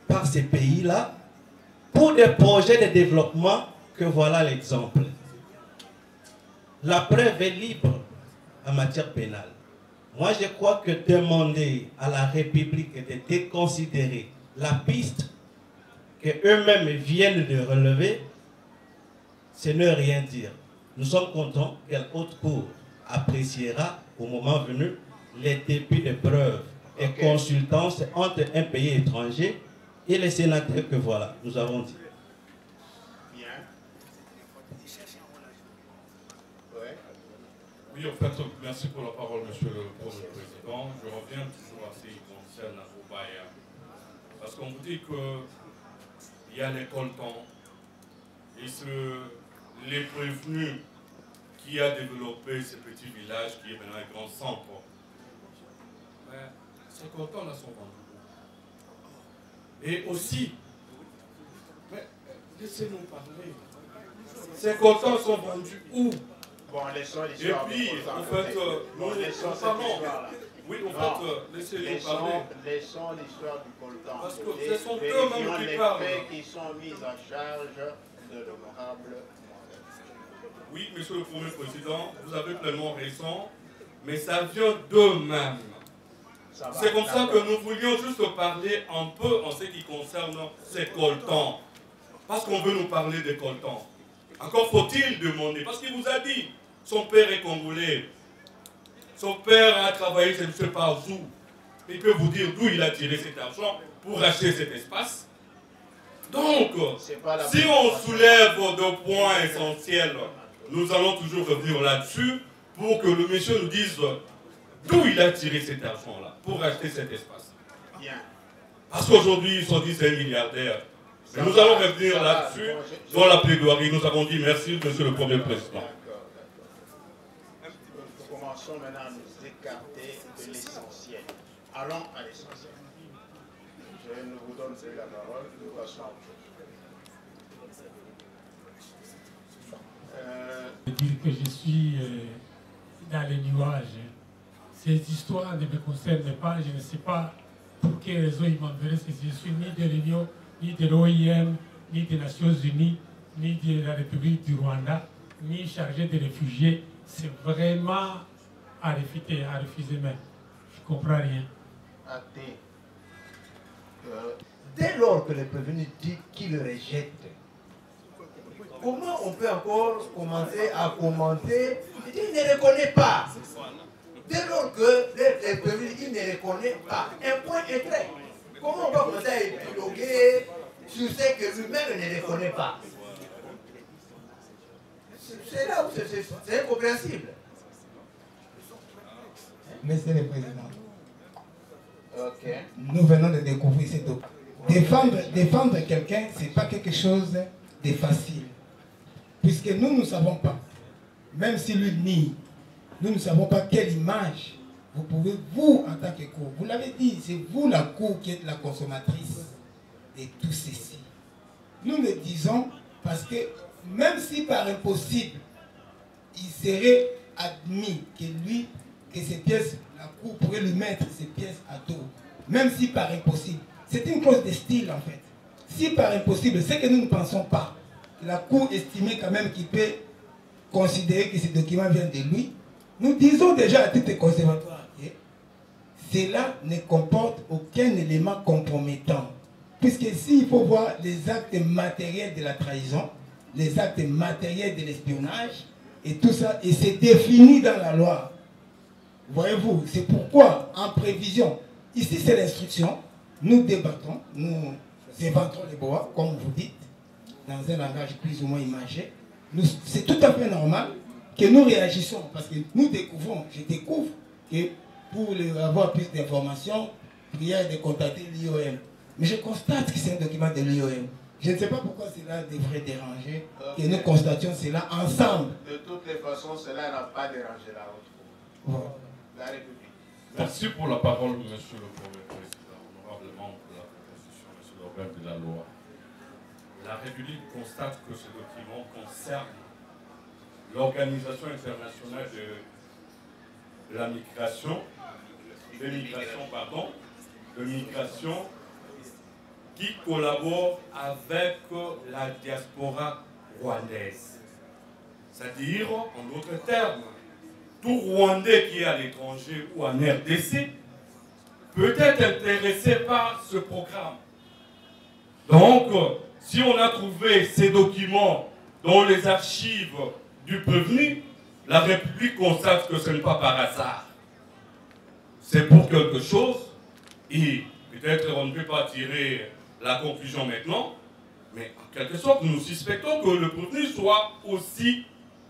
par ces pays-là pour des projets de développement que voilà l'exemple. La preuve est libre en matière pénale. Moi, je crois que demander à la République de déconsidérer la piste qu'eux-mêmes viennent de relever, ce ne rien dire. Nous sommes contents que la haute cour appréciera au moment venu les débuts de preuves et consultances entre un pays étranger et les sénateurs que voilà, nous avons dit. Bien. Oui, en fait, merci pour la parole, Monsieur le Président. Je reviens toujours à ce qui concerne la Rupaya. Parce qu'on vous dit qu'il y a les coltans et les prévenus qui a développé ce petit village qui est maintenant un grand centre. Mais ces coltans-là sont vendus. Et aussi, mais laissez-nous parler. Ces coltans sont vendus où? Bon, laissons l'histoire. Et puis, en fait, laissons cette histoire-là. Oui, en fait, laissez-nous parler. Laissons l'histoire du coltan. Parce que ce sont eux-mêmes qui parlent. Les faits qui sont mis en charge de l'honorable. Oui, Monsieur le Premier Président, vous avez pleinement raison, mais ça vient d'eux-mêmes. C'est comme ça que nous voulions juste parler un peu en ce qui concerne ces coltans. Parce qu'on veut nous parler des coltans. Encore faut-il demander, parce qu'il vous a dit, son père est congolais. Son père a travaillé, je ne sais pas où. Il peut vous dire d'où il a tiré cet argent pour acheter cet espace. Donc, si on soulève deux points essentiels, nous allons toujours revenir là-dessus pour que le monsieur nous dise d'où il a tiré cet argent-là pour acheter cet espace. Bien. Parce qu'aujourd'hui, ils sont 10 milliardaires. Mais nous allons revenir là-dessus dans la plaidoirie. Nous avons dit merci, Monsieur le Premier Président. Nous commençons maintenant à nous écarter de l'essentiel. Allons à l'essentiel. Je ne vous donne plus la parole, nous passons à autre chose. Dire que je suis dans les nuages. Ces histoires ne me concernent pas. Je ne sais pas pour quelle raison ils m'enverraient. Je ne suis ni de l'Union, ni de l'OIM, ni des Nations Unies, ni de la République du Rwanda, ni chargé de réfugiés. C'est vraiment à refuser, mais je ne comprends rien. Dès lors que le prévenu dit qu'il le rejette, comment on peut encore commencer à commenter? Il dit qu'il ne reconnaît pas. Dès lors que le prévenu il ne reconnaît pas, un point est trait. Comment on va commencer à épiloguer sur ce que lui-même ne reconnaît pas? C'est là où c'est incompréhensible. Monsieur le Président, nous venons de découvrir ces documents. Défendre quelqu'un, ce n'est pas quelque chose de facile. Puisque nous ne savons pas, même si lui nie, nous ne savons pas quelle image vous pouvez, vous, en tant que cour, vous l'avez dit, c'est vous la cour qui êtes la consommatrice de tout ceci. Nous le disons parce que même si par impossible, il serait admis que lui, que ces pièces, la cour pourrait lui mettre ces pièces à dos, même si par impossible, c'est une clause de style en fait. Si par impossible, c'est que nous ne pensons pas, la cour estimait quand même qu'il peut considérer que ces documents viennent de lui, nous disons déjà à titre conservatoire que cela ne comporte aucun élément compromettant. Puisque s'il faut voir les actes matériels de la trahison, les actes matériels de l'espionnage, et tout ça, et c'est défini dans la loi. Voyez-vous, c'est pourquoi, en prévision, ici c'est l'instruction, nous débattons, nous éventons les bois, comme vous dites, dans un langage plus ou moins imagé. C'est tout à fait normal que nous réagissons, parce que nous découvrons, je découvre que pour avoir plus d'informations, prière de contacter l'IOM. Mais je constate que c'est un document de l'IOM. Je ne sais pas pourquoi cela devrait déranger, que nous constations cela ensemble. De toutes les façons, cela n'a pas dérangé la haute cour. Voilà. La République. Merci pour la parole, Monsieur le Premier Président, honorable membre de la Constitution, Monsieur l'organe de la loi. La République constate que ce document concerne l'Organisation internationale de la migration, qui collabore avec la diaspora rwandaise. C'est-à-dire, en d'autres termes, tout Rwandais qui est à l'étranger ou en RDC peut être intéressé par ce programme. Donc, si on a trouvé ces documents dans les archives du prévenu, la République constate que ce n'est pas par hasard. C'est pour quelque chose, et peut-être on ne peut pas tirer la conclusion maintenant, mais en quelque sorte, nous suspectons que le prévenu soit aussi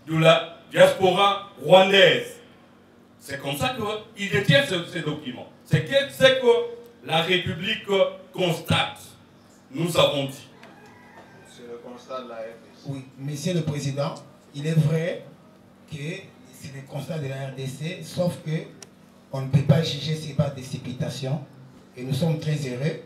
de la diaspora rwandaise. C'est comme ça qu'il détient ces documents. C'est que la République constate. Nous avons dit. C'est le constat de la RDC. Oui, Monsieur le Président, il est vrai que c'est le constat de la RDC, sauf que on ne peut pas juger ces pas des précipitations. Et nous sommes très heureux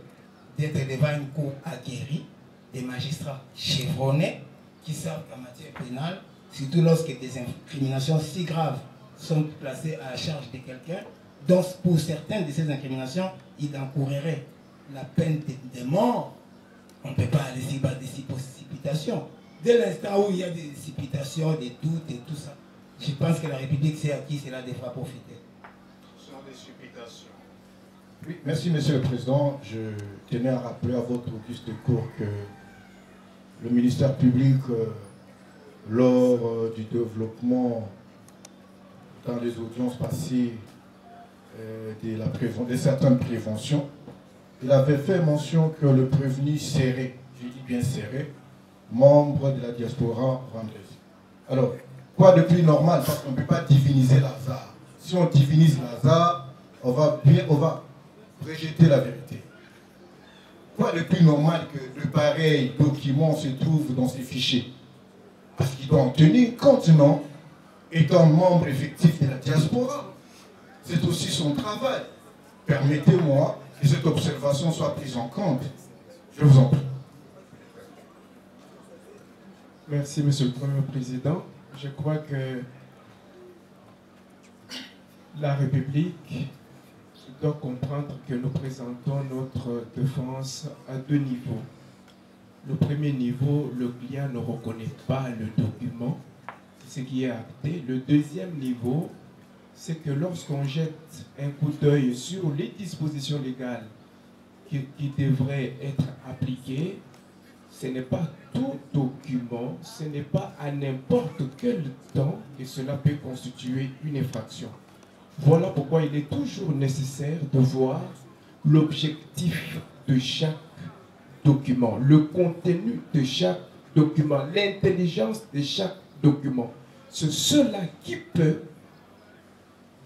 d'être devant une cour aguerrie, des magistrats chevronnés qui savent qu'en matière pénale, surtout lorsque des incriminations si graves sont placées à la charge de quelqu'un, donc pour certaines de ces incriminations, il encourrait la peine de mort. On ne peut pas aller si bas des précipitations. Dès l'instant où il y a des précipitations, des doutes et tout ça, je pense que la République sait à qui cela devra profiter. Ce sont des supputations. Oui, merci Monsieur le Président. Je tenais à rappeler à votre auguste cour que le ministère public, lors du développement dans les audiences passées de certaines préventions, il avait fait mention que le prévenu serait, je dis bien serait, membre de la diaspora rwandaise. Alors, quoi de plus normal, parce qu'on ne peut pas diviniser Lazare. Si on divinise Lazare, on va rejeter la vérité. Quoi de plus normal que de pareils documents se trouvent dans ces fichiers? Parce qu'il doit en tenir compte, non? Étant membre effectif de la diaspora, c'est aussi son travail. Permettez-moi que cette observation soit prise en compte. Je vous en prie. Merci, Monsieur le Premier Président. Je crois que la République doit comprendre que nous présentons notre défense à deux niveaux. Le premier niveau, le client ne reconnaît pas le document, ce qui est acté. Le deuxième niveau, c'est que lorsqu'on jette un coup d'œil sur les dispositions légales qui devraient être appliquées, ce n'est pas tout document, ce n'est pas à n'importe quel temps que cela peut constituer une infraction. Voilà pourquoi il est toujours nécessaire de voir l'objectif de chaque document, le contenu de chaque document, l'intelligence de chaque document. C'est cela qui peut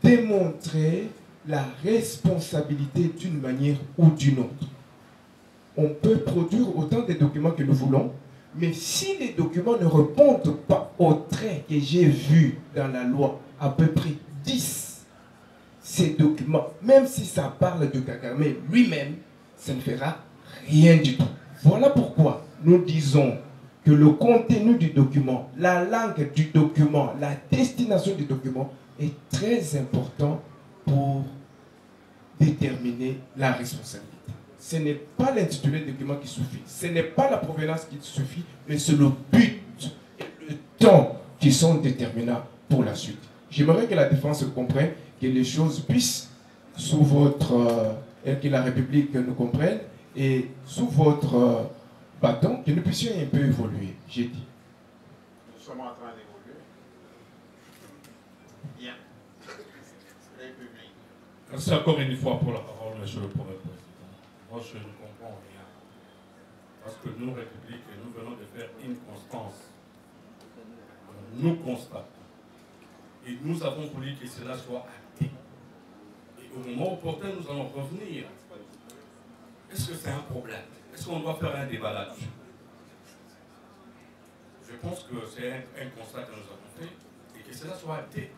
démontrer la responsabilité d'une manière ou d'une autre. on peut produire autant de documents que nous voulons, mais si les documents ne répondent pas aux traits que j'ai vus dans la loi, à peu près 10, ces documents, même si ça parle de Kagame lui-même, ça ne fera rien du tout. Voilà pourquoi nous disons que le contenu du document, la langue du document, la destination du document est très important pour déterminer la responsabilité. Ce n'est pas l'intitulé du document qui suffit, ce n'est pas la provenance qui suffit, mais c'est le but et le temps qui sont déterminants pour la suite. J'aimerais que la défense comprenne, que les choses puissent, sous votre, et que la République nous comprenne, et sous votre bâton, que nous puissions un peu évoluer, j'ai dit. Nous sommes en train d'évoluer. Bien. République. Merci encore une fois pour la parole, Monsieur le Premier Président. Moi, je ne comprends rien. Parce que nous, République, nous venons de faire une constance. Nous constatons. Et nous avons voulu que cela soit acté. Et au moment opportun, nous allons revenir. Est-ce que c'est un problème? Est-ce qu'on doit faire un débat là-dessus? Je pense que c'est un constat que nous avons fait et que cela soit acté.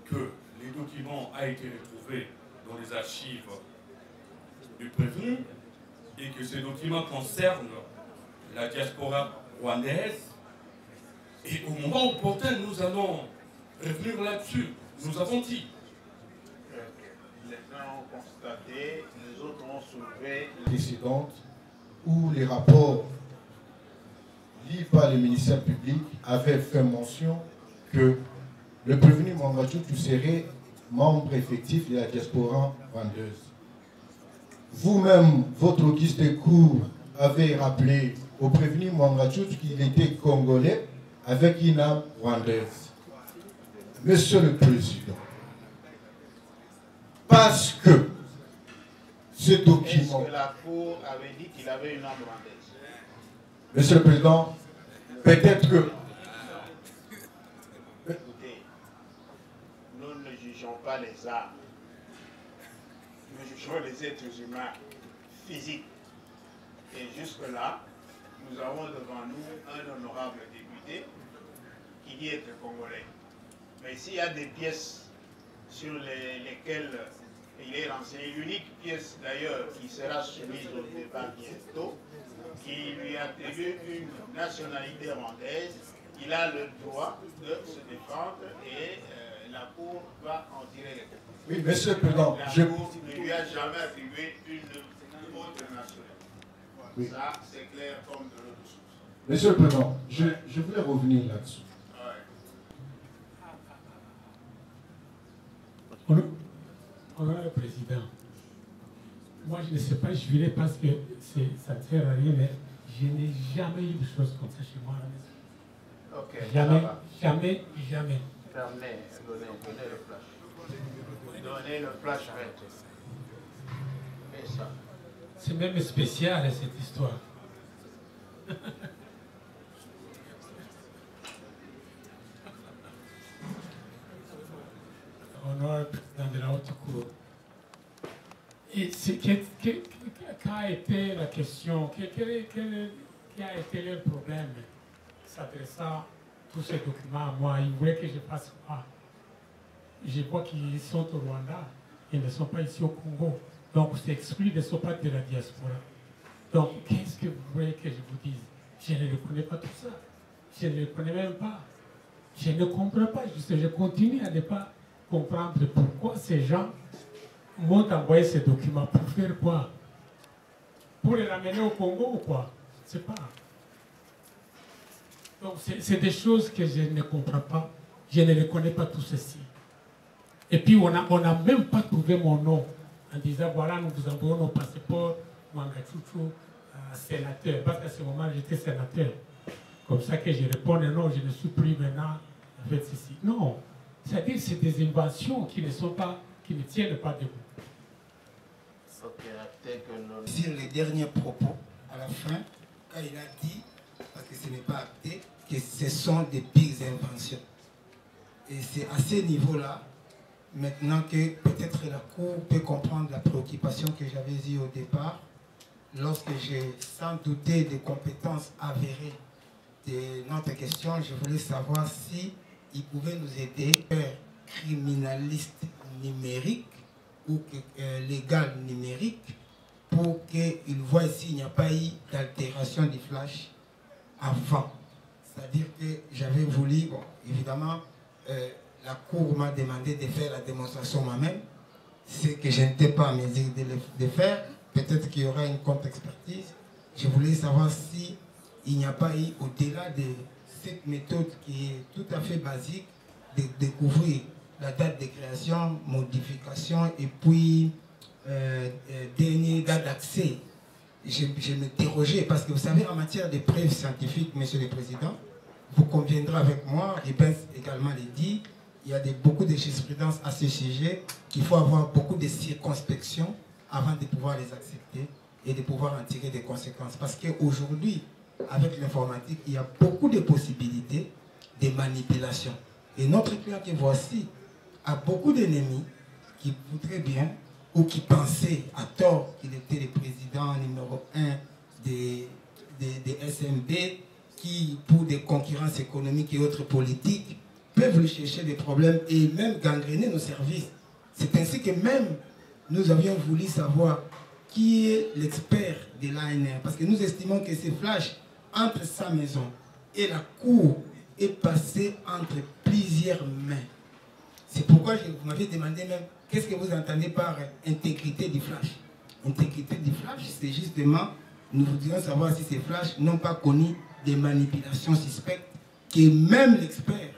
Que les documents ont été retrouvés dans les archives du prévenu et que ces documents concernent la diaspora rwandaise. Et au moment opportun, nous allons revenir là-dessus. Nous avons dit. Les uns ont constaté, les autres ont soulevé. Précédente, où les rapports lus par le ministère public avaient fait mention que le prévenu Mwangachuchu serait membre effectif de la diaspora rwandaise. Vous-même, votre auguste cour avait rappelé au prévenu Mwangachuchu qu'il était congolais avec une âme rwandaise. Monsieur le Président, parce que ce document... Est-ce que la Cour avait dit qu'il avait une âme rwandaise? Monsieur le Président, peut-être que... Écoutez, nous ne jugeons pas les âmes. Nous jugeons les êtres humains physiques. Et jusque-là, nous avons devant nous un honorable député qui dit être congolais. Mais s'il y a des pièces sur lesquelles il est renseigné, l'unique pièce d'ailleurs qui sera soumise au débat bientôt, qui lui attribue une nationalité rwandaise, il a le droit de se défendre et la Cour va en tirer les conclusions. Oui, Monsieur le Président, la Cour ne lui a jamais attribué une autre nationalité. Oui. Ça, c'est clair comme de l'eau de source. Monsieur le Président, je voulais revenir là-dessus. Honorable Président, moi je ne sais pas jurer parce que ça ne sert à rien, mais je n'ai jamais eu de choses comme ça chez moi à la maison. Ok, jamais, ça va. jamais, jamais. Fermez, donnez le flash. Donnez le flash vert. Et ça. C'est même spécial cette histoire. Honorable Président de la Haute Cour. Et qu'a été la question, quel a été leur problème s'adressant tous ces documents à moi? Ils voulaient que je fasse quoi? Je vois qu'ils sont au Rwanda, ils ne sont pas ici au Congo. Donc c'est exclu, ils ne sont pas de la diaspora. Donc qu'est-ce que vous voulez que je vous dise? Je ne connais pas tout ça. Je ne le connais même pas. Je ne comprends pas. Je continue à ne pas comprendre pourquoi ces gens m'ont envoyé ces documents. Pour faire quoi? Pour les ramener au Congo ou quoi? C'est pas. Donc c'est des choses que je ne comprends pas. Je ne les connais pas tout ceci. Et puis on n'a même pas trouvé mon nom en disant voilà, nous vous envoyons nos passeports, Mwangachuchu, sénateur. Parce qu'à ce moment j'étais sénateur. Comme ça que je réponds non, je ne suis plus maintenant en fait ceci. Non. C'est-à-dire que c'est des inventions qui ne sont pas, qui ne tiennent pas debout. Sur les derniers propos, à la fin, quand il a dit, parce que ce n'est pas acté, que ce sont des pires inventions. Et c'est à ce niveau-là, maintenant que peut-être la Cour peut comprendre la préoccupation que j'avais eue au départ, lorsque j'ai sans douter des compétences avérées de notre question, je voulais savoir si il pouvait nous aider, criminaliste numérique ou légal numérique, pour qu'il voit s'il n'y a pas eu d'altération du flash avant. C'est-à-dire que j'avais voulu, bon, évidemment, la Cour m'a demandé de faire la démonstration moi-même, c'est que je n'étais pas en mesure de faire. Peut-être qu'il y aura une contre-expertise. Je voulais savoir si il n'y a pas eu, au-delà de cette méthode qui est tout à fait basique, de découvrir la date de création, modification et puis dernière date d'accès. Je m'interrogeais parce que vous savez, en matière de preuves scientifiques, Monsieur le Président, vous conviendrez avec moi, et Ben également l'a dit, il y a beaucoup de jurisprudence à ce sujet, qu'il faut avoir beaucoup de circonspection avant de pouvoir les accepter et de pouvoir en tirer des conséquences. Parce qu'aujourd'hui, avec l'informatique, il y a beaucoup de possibilités de manipulation. Et notre client que voici a beaucoup d'ennemis qui voudraient bien ou qui pensaient à tort qu'il était le président numéro 1 des SMB, qui, pour des concurrences économiques et autres politiques, peuvent lui chercher des problèmes et même gangréner nos services. C'est ainsi que même nous avions voulu savoir qui est l'expert de l'ANR, parce que nous estimons que ces flashs entre sa maison et la cour est passé entre plusieurs mains. C'est pourquoi vous m'avez demandé même qu'est-ce que vous entendez par intégrité du flash. Intégrité du flash, c'est justement, nous voudrions savoir si ces flashs n'ont pas connu des manipulations suspectes, que même l'expert,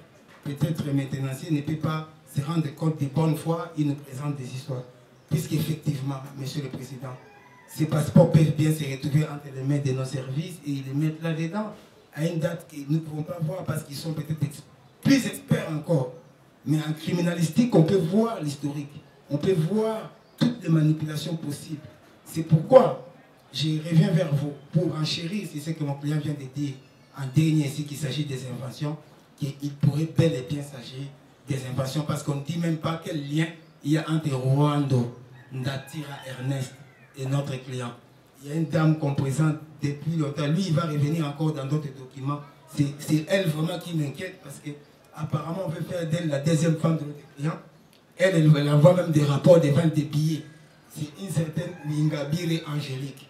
peut-être maintenancier, ne peut pas se rendre compte de bonne foi, il nous présente des histoires. Puisqu'effectivement, Monsieur le Président, ces passeports peuvent bien se retrouver entre les mains de nos services et les mettre là-dedans à une date que nous ne pouvons pas voir parce qu'ils sont peut-être plus experts encore. Mais en criminalistique, on peut voir l'historique. On peut voir toutes les manipulations possibles. C'est pourquoi je reviens vers vous pour enchérir sur ce que mon client vient de dire en dernier, ici qu'il s'agit des inventions, qu'il pourrait bel et bien s'agir des inventions parce qu'on ne dit même pas quel lien il y a entre Rwando, Ndatira Ernest et notre client. Il y a une dame qu'on présente depuis longtemps. Lui, il va revenir encore dans d'autres documents. C'est elle vraiment qui m'inquiète parce qu'apparemment, on veut faire d'elle la deuxième femme de notre client. Elle envoie même des rapports de vente des billets. C'est une certaine Wingabire Angélique.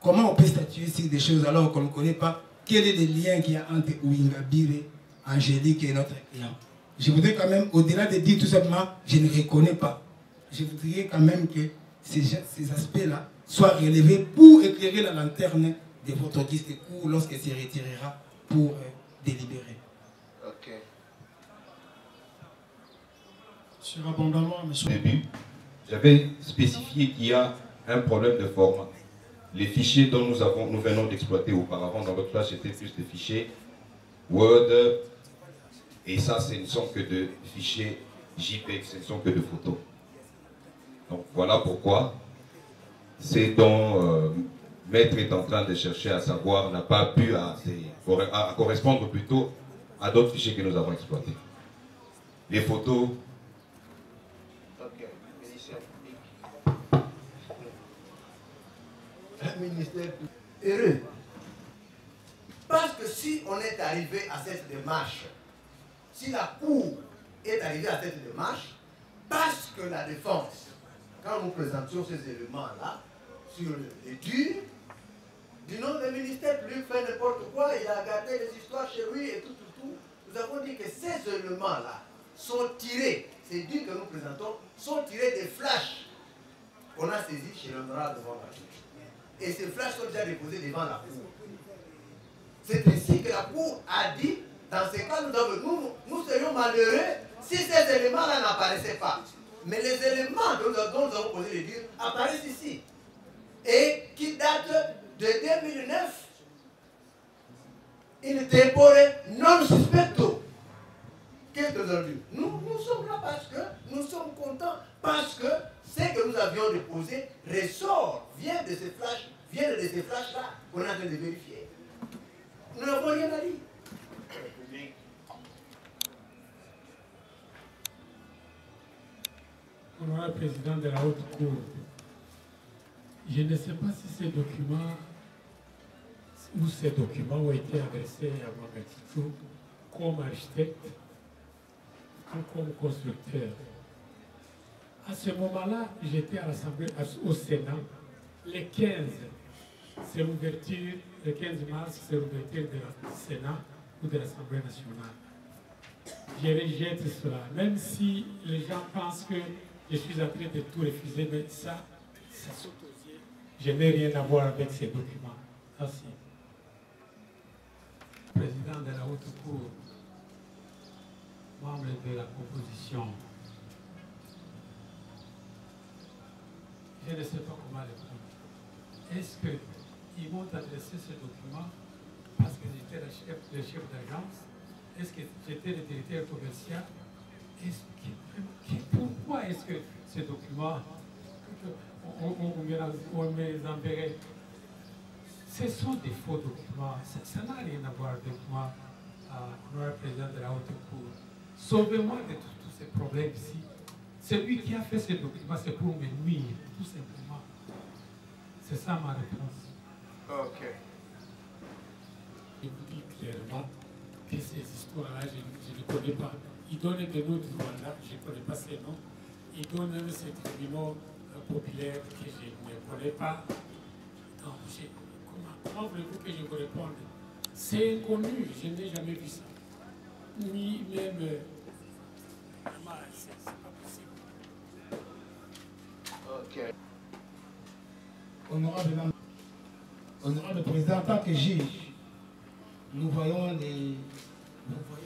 Comment on peut statuer sur des choses alors qu'on ne connaît pas quel est le lien qu'il y a entre Wingabire Angélique et notre client? Je voudrais quand même, au-delà de dire tout simplement, je ne reconnais pas. Je voudrais quand même que ces aspects-là soient relevés pour éclairer la lanterne de votre guise de cours lorsqu'elle se retirera pour délibérer. Ok. Surabondamment, monsieur. Au début, j'avais spécifié qu'il y a un problème de format. Les fichiers dont nous venons d'exploiter auparavant dans votre classe étaient plus des fichiers Word, et ça, ce ne sont que de fichiers JPEG, ce ne sont que de photos. Donc voilà pourquoi c'est dont Maître est en train de chercher à savoir, n'a pas pu à correspondre plutôt à d'autres fichiers que nous avons exploités. Les photos. Ok, ministère public. Un ministère heureux. Parce que si on est arrivé à cette démarche, si la Cour est arrivée à cette démarche, parce que la défense, quand nous présentions ces éléments-là, sur les durs, du nom du ministère public fait n'importe quoi, il a gardé les histoires chez lui et tout. Nous avons dit que ces éléments-là sont tirés, ces durs que nous présentons, sont tirés des flashs qu'on a saisis chez l'honorable devant la juge. Et ces flashs sont déjà déposés devant la Cour. C'est ainsi que la Cour a dit, dans ce cas, nous serions malheureux si ces éléments-là n'apparaissaient pas. Mais les éléments dont nous avons posé les dires apparaissent ici. Et qui datent de 2009. Il temporaire non suspecto. Qu'est-ce que nous avons dit? Nous sommes là parce que nous sommes contents, parce que ce que nous avions déposé ressort, vient de ces flashs-là qu'on est en train de vérifier. Nous n'avons rien à dire. Honorable président de la Haute Cour, Je ne sais pas si ces documents ont été adressés à Mohamed Titou comme architecte ou comme constructeur. À ce moment-là, j'étais à l'Assemblée, au Sénat. Le 15, c'est l'ouverture, le 15 mars, c'est l'ouverture du Sénat ou de l'Assemblée nationale. Je rejette cela, même si les gens pensent que je suis en train de tout refuser, mais ça saute aux yeux. Je n'ai rien à voir avec ces documents. Merci. Président de la Haute Cour, membre de la composition, je ne sais pas comment répondre. Est-ce qu'ils m'ont adressé ce document parce que j'étais le chef d'agence? Est-ce que j'étais le directeur commercial? Pourquoi est-ce que ce document, on me les enverrait? Ce sont des faux documents. Ça n'a rien à voir avec moi, honorable président de la Haute Cour. Sauvez-moi de tous ces problèmes ici. Celui qui a fait ce document, c'est pour me nuire, tout simplement. C'est ça ma réponse. Ok. Je vous dis clairement que ces histoires-là, je ne connais pas. Ils donnent des noms du Rwanda, je ne connais pas ces noms. Ils donnent ces tribunaux populaires que je ne connais pas. Donc, comment voulez-vous que je vous réponde? C'est inconnu, je n'ai jamais vu ça. Ni même... c'est pas possible. Ok. Honorable président, en tant que juge, nous voyons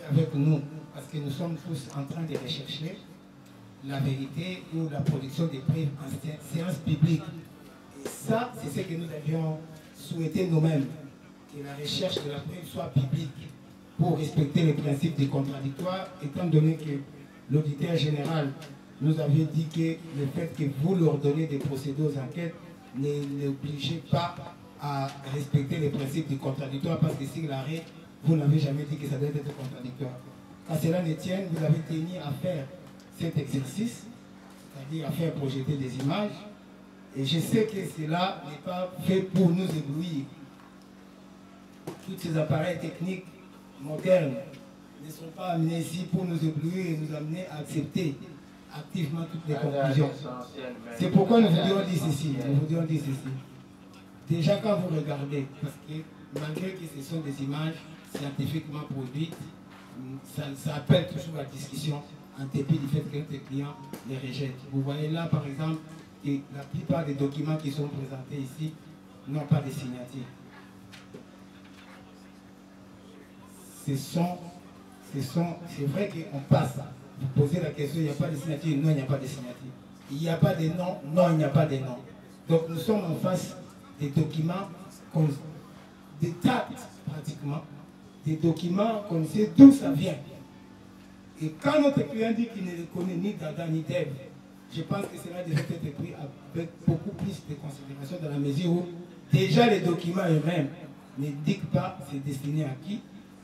avec nous, parce que nous sommes tous en train de rechercher la vérité ou la production des preuves en séance publique. Et ça, c'est ce que nous avions souhaité nous-mêmes, que la recherche de la preuve soit publique pour respecter les principes des contradictoires, étant donné que l'auditeur général nous avait dit que le fait que vous leur donnez des procédés aux enquêtes ne l'obligez pas à respecter les principes du contradictoire, parce que si l'arrêt, vous n'avez jamais dit que ça doit être contradictoire. À cela ne tienne, vous avez tenu à faire cet exercice, c'est-à-dire à faire projeter des images, et je sais que cela n'est pas fait pour nous éblouir. Tous ces appareils techniques modernes ne sont pas amenés ici pour nous éblouir et nous amener à accepter activement toutes les conclusions. C'est pourquoi nous vous dirons dire ceci. Nous vous dirons dire ceci. Déjà quand vous regardez, parce que malgré que ce sont des images scientifiquement produites, ça appelle toujours la discussion en dépit du fait que les clients les rejettent. Vous voyez là par exemple que la plupart des documents qui sont présentés ici n'ont pas de signature. C'est vrai qu'on passe. Vous posez la question, il n'y a pas de signature, non, il n'y a pas de signature. Il n'y a pas de nom, non, il n'y a pas de nom. Donc nous sommes en face des documents, des dates pratiquement, des documents qu'on sait d'où ça vient. Et quand notre client dit qu'il ne les connaît ni Dada ni Deb, je pense que cela devrait être pris avec beaucoup plus de considération dans la mesure où déjà les documents eux-mêmes n'indiquent pas c'est destiné à qui,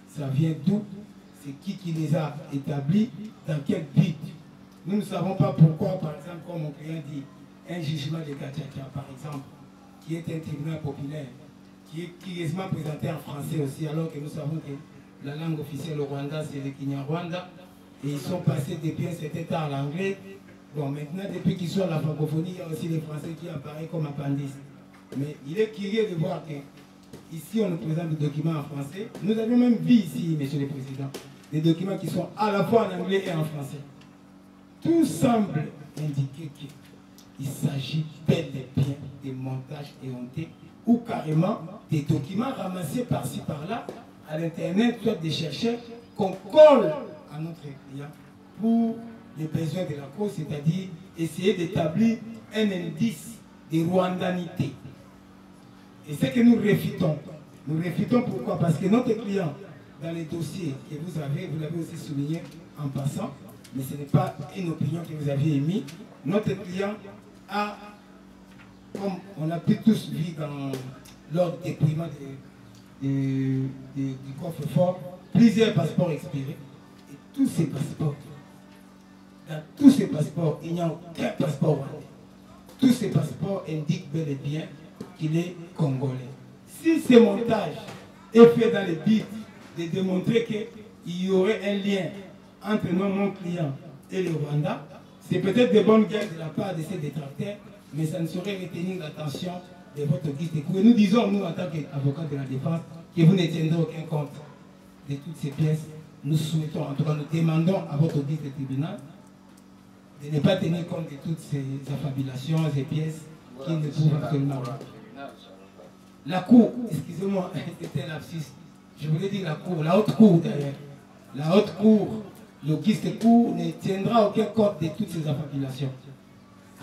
ça vient d'où, c'est qui les a établis, dans quel but. Nous ne savons pas pourquoi, par exemple, comme mon client dit, un jugement de Gachacha, par exemple, qui est un tribunal populaire, qui est curieusement présenté en français aussi, alors que nous savons que la langue officielle au Rwanda, c'est le Kinyarwanda, et ils sont passés depuis un certain temps à l'anglais. Bon, maintenant, depuis qu'ils sont à la francophonie, il y a aussi les Français qui apparaissent comme appendices. Mais il est curieux de voir que ici, on nous présente des documents en français. Nous avions même vu ici, Monsieur le Président, des documents qui sont à la fois en anglais et en français. Tout semble indiquer qu'il s'agit bel et bien des montages éhontés ou carrément des documents ramassés par-ci par-là à l'internet, soit des chercheurs qu'on colle à notre client pour les besoins de la cause, c'est-à-dire essayer d'établir un indice de rwandanité. Et c'est que nous réfutons. Nous réfutons pourquoi? Parce que notre client, dans les dossiers que vous avez, vous l'avez aussi souligné en passant, mais ce n'est pas une opinion que vous aviez émise. Notre client a, comme on a pu tous vu lors du dépouillement du coffre-fort, plusieurs passeports expirés. Et tous ces passeports, dans tous ces passeports, il n'y a aucun passeport rwandais. tous ces passeports indiquent bel et bien qu'il est congolais. Si ce montage est fait dans le but de démontrer qu'il y aurait un lien entre mon client et le Rwanda, c'est peut-être de bonnes guerres de la part de ces détracteurs, mais ça ne saurait retenir l'attention de votre guide de cours. Et nous disons, nous, en tant qu'avocats de la défense, que vous ne tiendrez aucun compte de toutes ces pièces. Nous souhaitons, en tout cas, nous demandons à votre guide de tribunal de ne pas tenir compte de toutes ces affabulations, ces pièces qui ne prouvent absolument pas. La cour, excusez-moi, c'était un lapsus. Je voulais dire la cour, la haute cour d'ailleurs. La haute cour, le guide de cour ne tiendra aucun compte de toutes ces affabulations.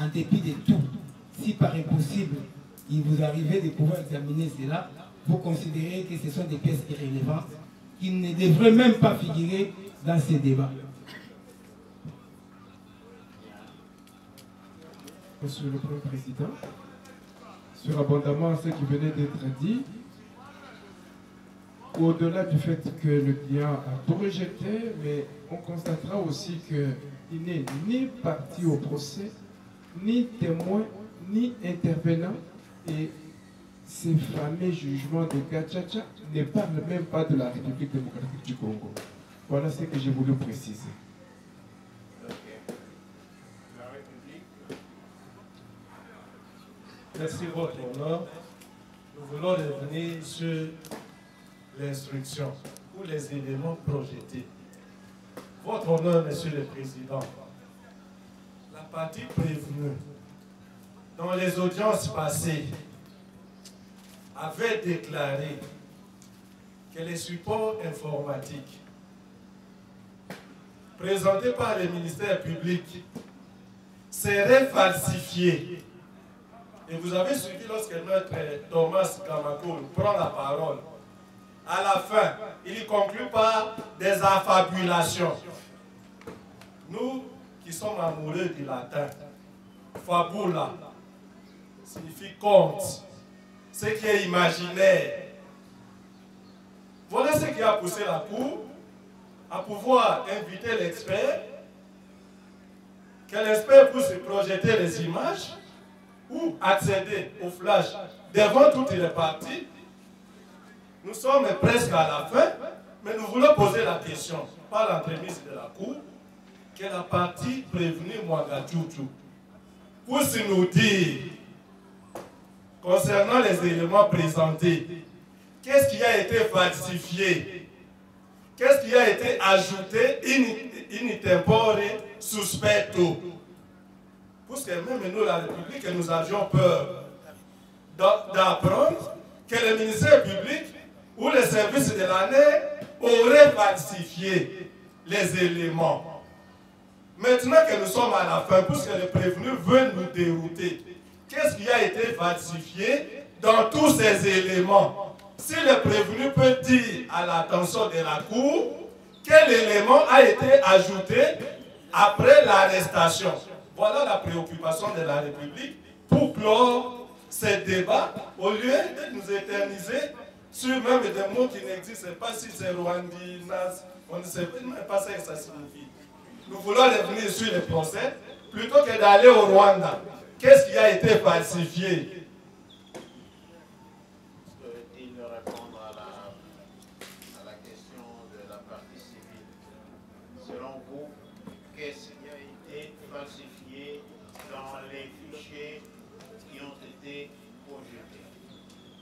En dépit de tout, si par impossible, il vous arrivait de pouvoir examiner cela, vous considérez que ce sont des pièces irrélévantes qui ne devraient même pas figurer dans ces débats. Monsieur le Premier Président, sur abondamment ce qui venait d'être dit, au-delà du fait que le client a tout rejeté, mais on constatera aussi qu'il n'est ni parti au procès, ni témoin, ni intervenant, et ces fameux jugements de Gachacha ne parlent même pas de la République démocratique du Congo. Voilà ce que j'ai voulu préciser. Merci, votre honneur. Nous voulons revenir sur l'instruction ou les éléments projetés. Votre honneur, Monsieur le Président, la partie prévenue dans les audiences passées avait déclaré que les supports informatiques présentés par le ministère public seraient falsifiés. Et vous avez suivi lorsque notre Thomas Kamakour prend la parole. À la fin, il conclut par des affabulations. Nous qui sommes amoureux du latin, fabula signifie conte, ce qui est imaginaire. Voilà ce qui a poussé la Cour à pouvoir inviter l'expert, que l'expert puisse projeter les images ou accéder au flash devant toutes les parties. Nous sommes presque à la fin, mais nous voulons poser la question, par l'entremise de la Cour, que la partie prévenue Mwangachuchu puisse nous dire, concernant les éléments présentés, qu'est-ce qui a été falsifié, qu'est-ce qui a été ajouté in tempore suspecto. Parce que même nous, la République, nous avions peur d'apprendre que le ministère public ou les services de l'année auraient falsifié les éléments. Maintenant que nous sommes à la fin, puisque le prévenu veut nous dérouter, qu'est-ce qui a été falsifié dans tous ces éléments? Si le prévenu peut dire à l'attention de la Cour quel élément a été ajouté après l'arrestation. Voilà la préoccupation de la République pour clore ces débats, au lieu de nous éterniser sur même des mots qui n'existent pas, si c'est Rwandinas, on ne sait même pas ce que ça signifie. Nous voulons revenir sur le procès, plutôt que d'aller au Rwanda. Qu'est-ce qui a été falsifié?